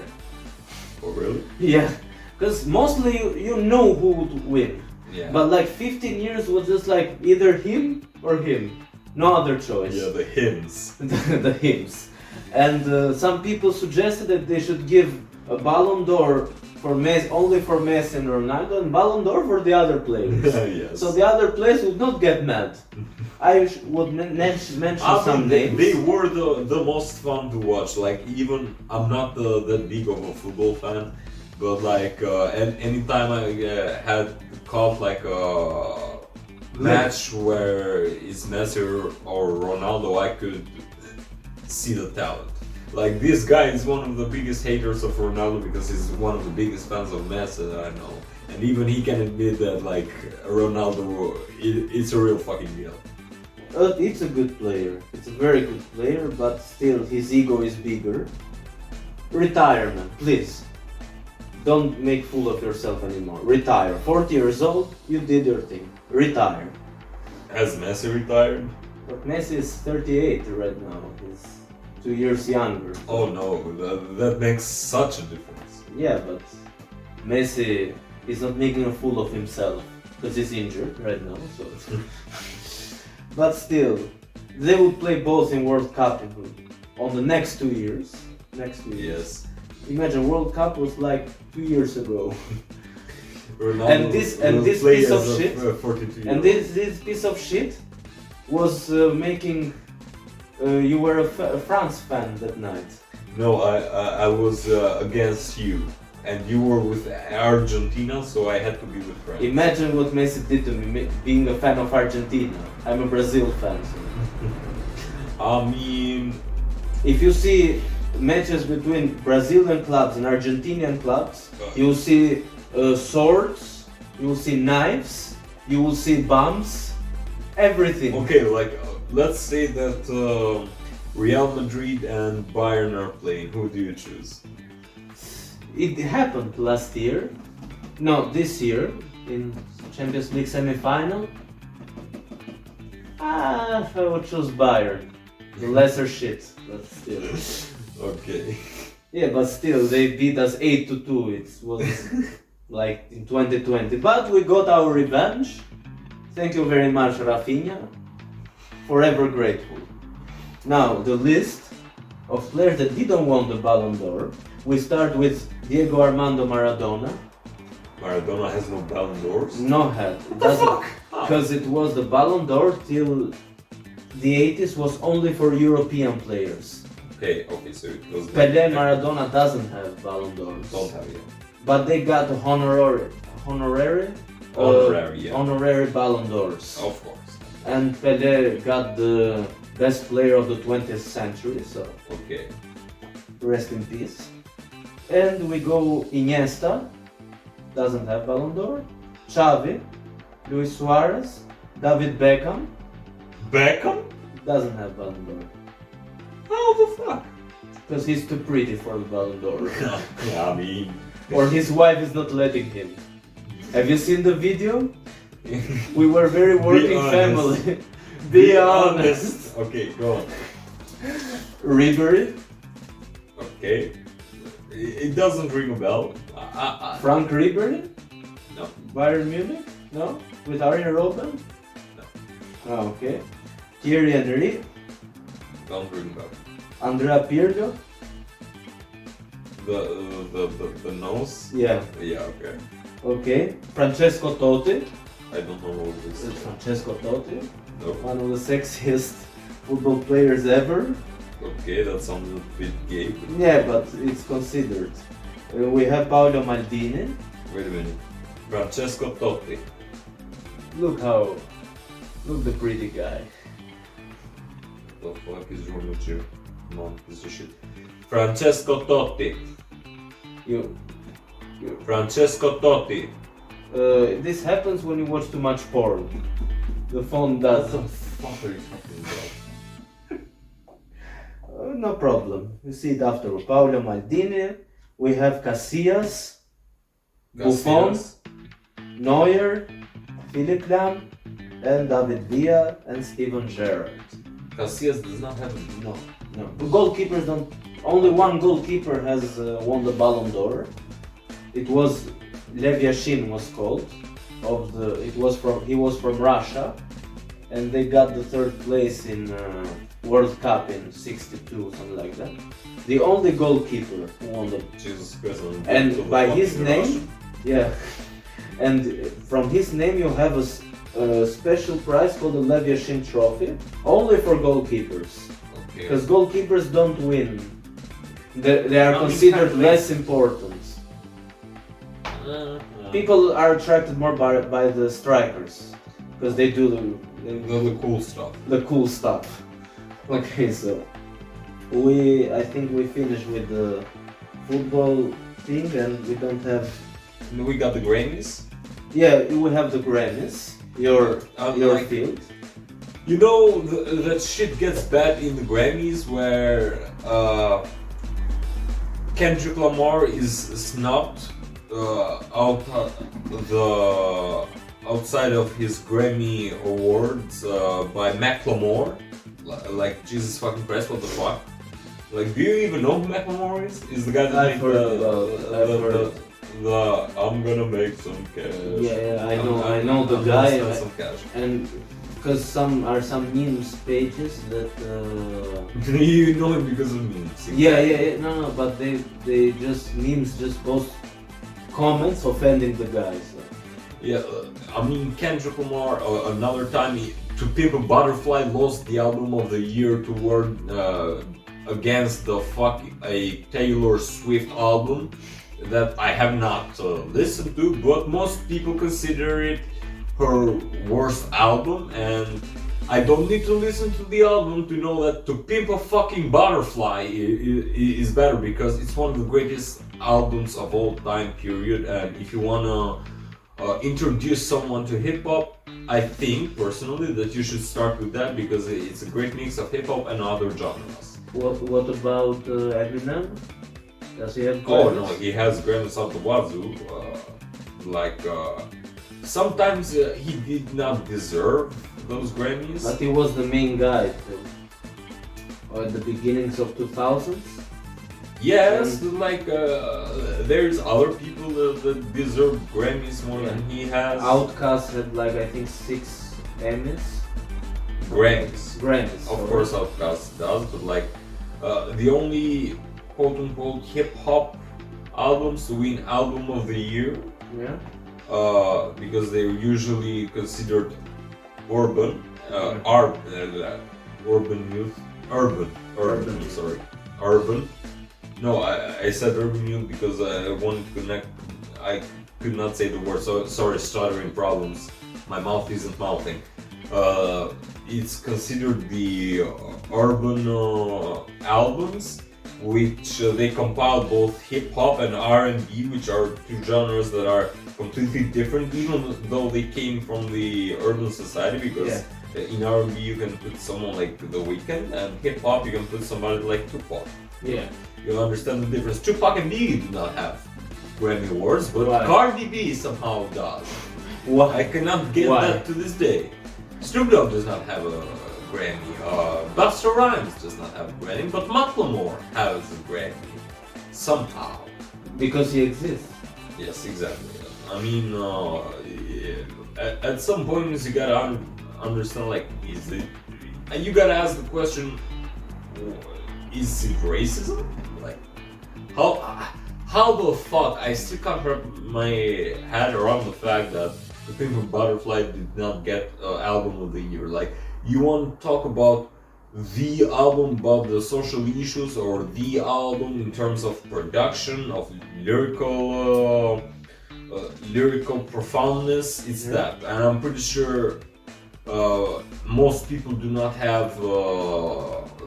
Oh really? Yeah, because mostly you know who would win. Yeah. But like 15 years was just like either him or him. No other choice. Yeah, the hymns. The hymns. And some people suggested that they should give a Ballon d'Or for Messi, only for Messi and Ronaldo, and Ballon d'Or for the other players. Yes. So the other players would not get mad. I would mention some names. They were the most fun to watch. Like, even I'm not that big of a football fan, but like anytime I had caught like a match where it's Messi or Ronaldo, I could see the talent. Like, this guy is one of the biggest haters of Ronaldo because he's one of the biggest fans of Messi that I know. And even he can admit that like Ronaldo, it's a real fucking deal. It's a good player. It's a very good player, but still his ego is bigger. Retirement, please. Don't make fool of yourself anymore. Retire. 40 years old, you did your thing. Retire. Has Messi retired? But Messi is 38 right now. He's 2 years younger. Oh no, that makes such a difference. Yeah, but Messi is not making a fool of himself because he's injured right now. So, but still, they will play both in World Cup on the next 2 years. Next 2 years. Yes. Imagine World Cup was like 2 years ago. Ronaldo and this play piece of as a shit. 42-year-old. And this piece of shit was making you were a France fan that night. No, I was against you, and you were with Argentina, so I had to be with France. Imagine what Messi did to me, being a fan of Argentina. I'm a Brazil fan. So. I mean, if you see matches between Brazilian clubs and Argentinian clubs, you will see swords, you will see knives, you will see bombs, everything. okay, like let's say that Real Madrid and Bayern are playing. Who do you choose? It happened last year. No, this year in Champions League semi-final. I would choose Bayern. The lesser shit, but still. Okay. Yeah, but still, they beat us 8-2. It was like in 2020. But we got our revenge. Thank you very much, Rafinha. Forever grateful. Now, the list of players that didn't win the Ballon d'Or. We start with Diego Armando Maradona. Maradona has no Ballon d'Ors? No head. It doesn't, because it was the Ballon d'Or till the 80s was only for European players. Okay, so it was... Pelé, Maradona doesn't have Ballon d'Ors. Don't have it. But they got honorary Ballon d'Ors. Of course. And Pelé got the best player of the 20th century, so Okay. rest in peace. And we go Iniesta, doesn't have Ballon d'Or. Xavi, Luis Suarez, David Beckham, Beckham? doesn't have Ballon d'Or. How the fuck? Because he's too pretty for the Ballon d'Or. Yeah, I mean... Or his wife is not letting him. Have you seen the video? We were very working family. Be honest. Okay, go on. Ribery, Okay. It doesn't ring a bell. Frank Ribery, No. Bayern Munich, no? With Arjen Robben? No. Oh, okay. Thierry Henry, Don't ring a bell. Andrea Pirlo, The nose? yeah, Yeah, okay. okay. Francesco Totti, I don't know what this is. Francesco Totti, No. one of the sexiest football players ever. Okay, that sounds a bit gay. But... Yeah, but it's considered. We have Paolo Maldini. Wait a minute. Francesco Totti. Look the pretty guy. What the fuck is wrong with you? Come on, piece of shit. Francesco Totti. Francesco Totti. This happens when you watch too much porn. The phone What does. the fuck are you talking about? No problem. You see it after. Paolo Maldini. We have Casillas, Buffon, Casillas? Neuer, Philipp Lahm, and David Villa and Steven Gerrard. Casillas does not have a... No. The goalkeepers don't. Only one goalkeeper has won the Ballon d'Or. It was Lev Yashin was called. He was from Russia, and they got the third place in World Cup in '62, something like that. The only goalkeeper who won the. Jesus Christ. And by his name, yeah. And from his name, you have a special prize called the Lev Yashin Trophy, only for goalkeepers. Okay. Because goalkeepers don't win. They are considered less important. People are attracted more by the strikers, because they do the cool stuff. the cool stuff. Okay, so I think we finished with the football thing, and we don't have. We got the Grammys. Yeah, we have the Grammys. Your Like, field. you know that shit gets bad in the Grammys where Kendrick Lamar is snubbed outside of his Grammy awards by Macklemore. Like, Jesus fucking Christ, what the fuck? Like, do you even know who Macklemore is? Is the guy that I've made heard. the I'm gonna make some cash. Yeah, I know I'm the gonna guy, spend some cash. and because some memes pages that. You know him because of memes. Yeah, no, but they just memes just post comments offending the guy. So. Yeah, I mean Kendrick Lamar another time To Pimp a Butterfly lost the album of the year toward against the a Taylor Swift album that I have not listened to, but most people consider it her worst album, and I don't need to listen to the album to know that To Pimp a Fucking Butterfly is better, because it's one of the greatest albums of all time, period. And if you wanna introduce someone to hip hop, I think personally that you should start with that, because it's a great mix of hip hop and other genres. What about Eminem? Does he have Grammys? Oh no, he has Grammys out the wazoo. Sometimes he did not deserve those Grammys. But he was the main guy at the beginnings of 2000s. Yes, there's other people that deserve Grammys more than he has. Outkast had I think 6 Emmys. Grammys. Of sorry. course Outkast does, but the only quote-unquote hip-hop albums to win Album of the Year, Yeah. because they're usually considered urban, urban. No, I said urban youth because I wanted to connect. I could not say the word, so sorry, stuttering problems. My mouth isn't mouthing. It's considered the urban albums, which they compile both hip hop and R&B, which are two genres that are completely different, even though they came from the urban society. Because in R&B you can put someone like The Weeknd, and hip hop you can put somebody like Tupac. Yeah. You'll understand the difference. Tupac and Biggie do not have Grammy Awards, but Why? Cardi B somehow does. Why? I cannot get Why? that to this day. Snoop Dogg does not have a Grammy. Busta Rhymes does not have a Grammy, but Macklemore has a Grammy. Somehow. Because he exists. Yes, exactly. I mean, at some point you gotta understand, is it... And you gotta ask the question, is it racism? How the fuck? I still can't wrap my head around the fact that The Pimp a Butterfly did not get Album of the Year. You want to talk about the album about the social issues, or the album in terms of production, of lyrical profoundness? It's that, and I'm pretty sure most people do not have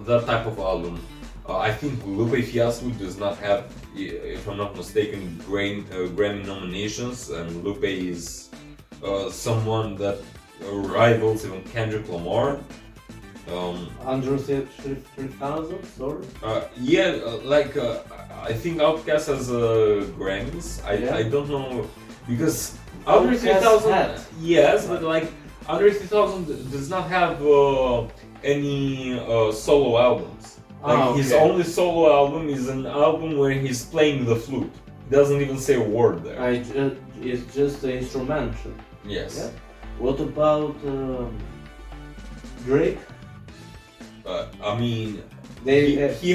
that type of album. I think Lupe Fiasco does not have, if I'm not mistaken, Grammy nominations, and Lupe is someone that rivals even Kendrick Lamar. Under 3,000, sorry? I think Outkast has Grammys. I don't know because Under Outkast 3000, had. yes, but like Under 3000 does not have any solo albums. Like his only solo album is an album where he's playing the flute. He doesn't even say a word there. It's just an instrumental. Yes. Yeah? What about Drake? I mean, He has Grammys. He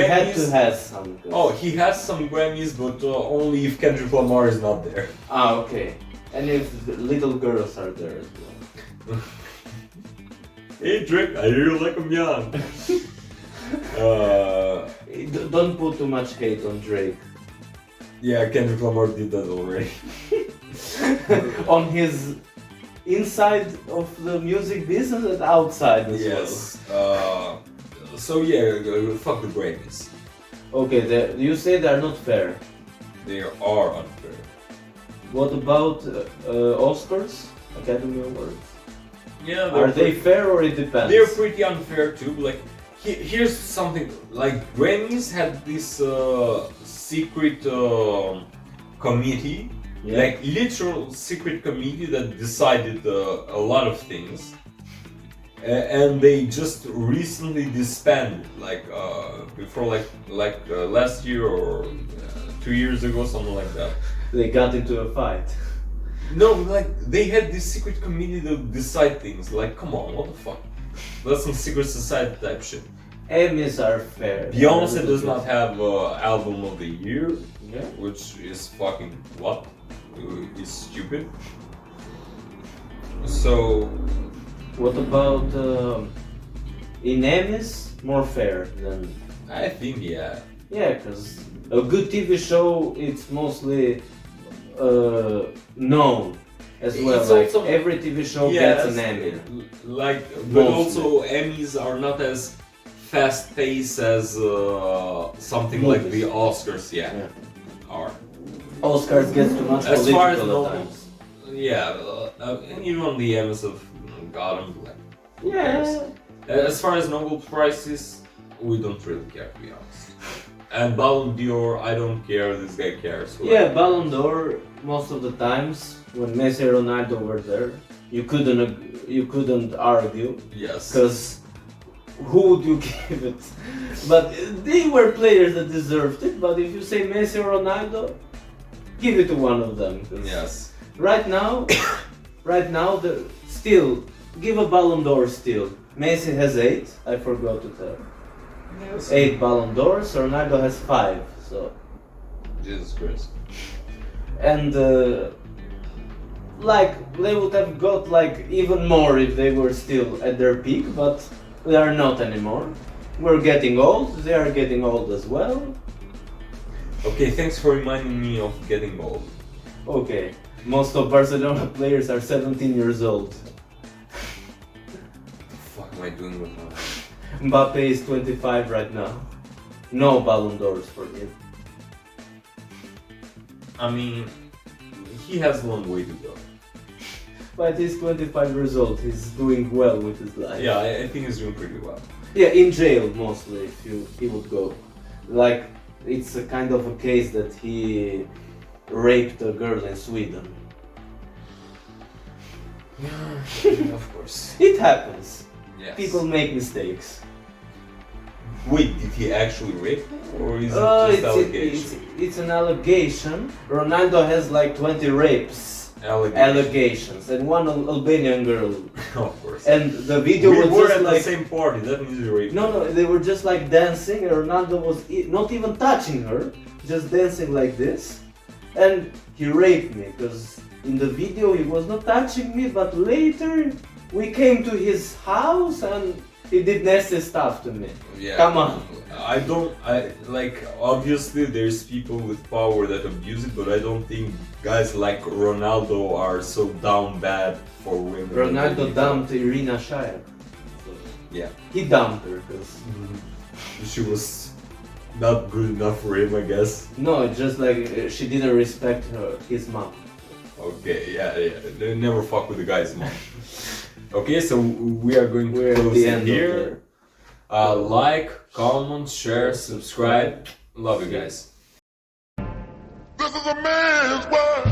had to have some. Oh, he has some Grammys, but only if Kendrick Lamar is not there. Ah, okay. And if the little girls are there as well. Hey Drake, I hear you like I'm young. Don't put too much hate on Drake. Yeah, Kendrick Lamar did that already. On his inside of the music business and outside as well. Yes. So yeah, fuck the Grammys. Okay, you say they're not fair. They are unfair. What about Oscars? Academy Awards? Yeah, Are they fair or it depends? They're pretty unfair too. Like, here's something. Like, Grammys had this secret committee, like literal secret committee that decided a lot of things, and they just recently disbanded. Like before, last year or 2 years ago, something like that. They got into a fight. No, like, they had this secret committee to decide things. Like, come on, what the fuck? That's some secret society type shit. Emmys are fair. Beyonce does not have album of the year, Yeah. which is fucking what? It's stupid. So, What about in Emmys? More fair than. I think, yeah. Yeah, because a good TV show, it's mostly known as well. It's Like also- every TV show Yes, gets an Emmy. Like, but Mostly. also Emmys are not as fast paced as something like the Oscars, Yeah. are. Oscars gets too much As far as political at no- times. Yeah, and even the Emmys have gotten like. Yeah. As far as Nobel Prizes, we don't really care, to be honest. And Ballon d'Or, I don't care, this guy cares. Yeah, Ballon d'Or, most of the times, when Messi and Ronaldo were there, you couldn't argue, Yes. because who would you give it? But they were players that deserved it, but if you say Messi or Ronaldo, give it to one of them. 'Cause Yes. Right now, still, give a Ballon d'Or still. Messi has 8, I forgot to tell. Yes. 8 Ballon d'Ors, Ronaldo has 5, so. Jesus Christ. And like they would have got like even more if they were still at their peak, but they are not anymore. We're getting old, they are getting old as well. Okay, thanks for reminding me of getting old. Okay, most of Barcelona players are 17 years old. What the fuck am I doing with my life? Mbappe is 25 right now. No Ballon d'Ors for him. I mean, he has a long way to go. But he's 25 years old, he's doing well with his life. Yeah, I think he's doing pretty well. Yeah, in jail mostly, if he would go. Like, it's a kind of a case that he raped a girl in Sweden. Yeah, of course. It happens. Yes. People make mistakes. Wait, did he actually rape her? Or is it just allegation? It's an allegation. Ronaldo has like 20 rapes. Allegations. And one Albanian girl. Of course. And the video We was were just at like... the same party, that means he raped No, they were just like dancing and Ronaldo was not even touching her, just dancing like this. And he raped me, because in the video he was not touching me, but later we came to his house and he did nasty stuff to me. Yeah. Come on. Obviously there's people with power that abuse it, but I don't think guys like Ronaldo are so down bad for women. Ronaldo dumped Irina Shayk. Yeah. He dumped her because She was not good enough for him, I guess. No, it's just like she didn't respect his mom. Okay, yeah. They never fuck with the guy's mom. Okay, so we are going to We're at close the it end here. Like, comment, share, subscribe. Love you guys. This is a man's world.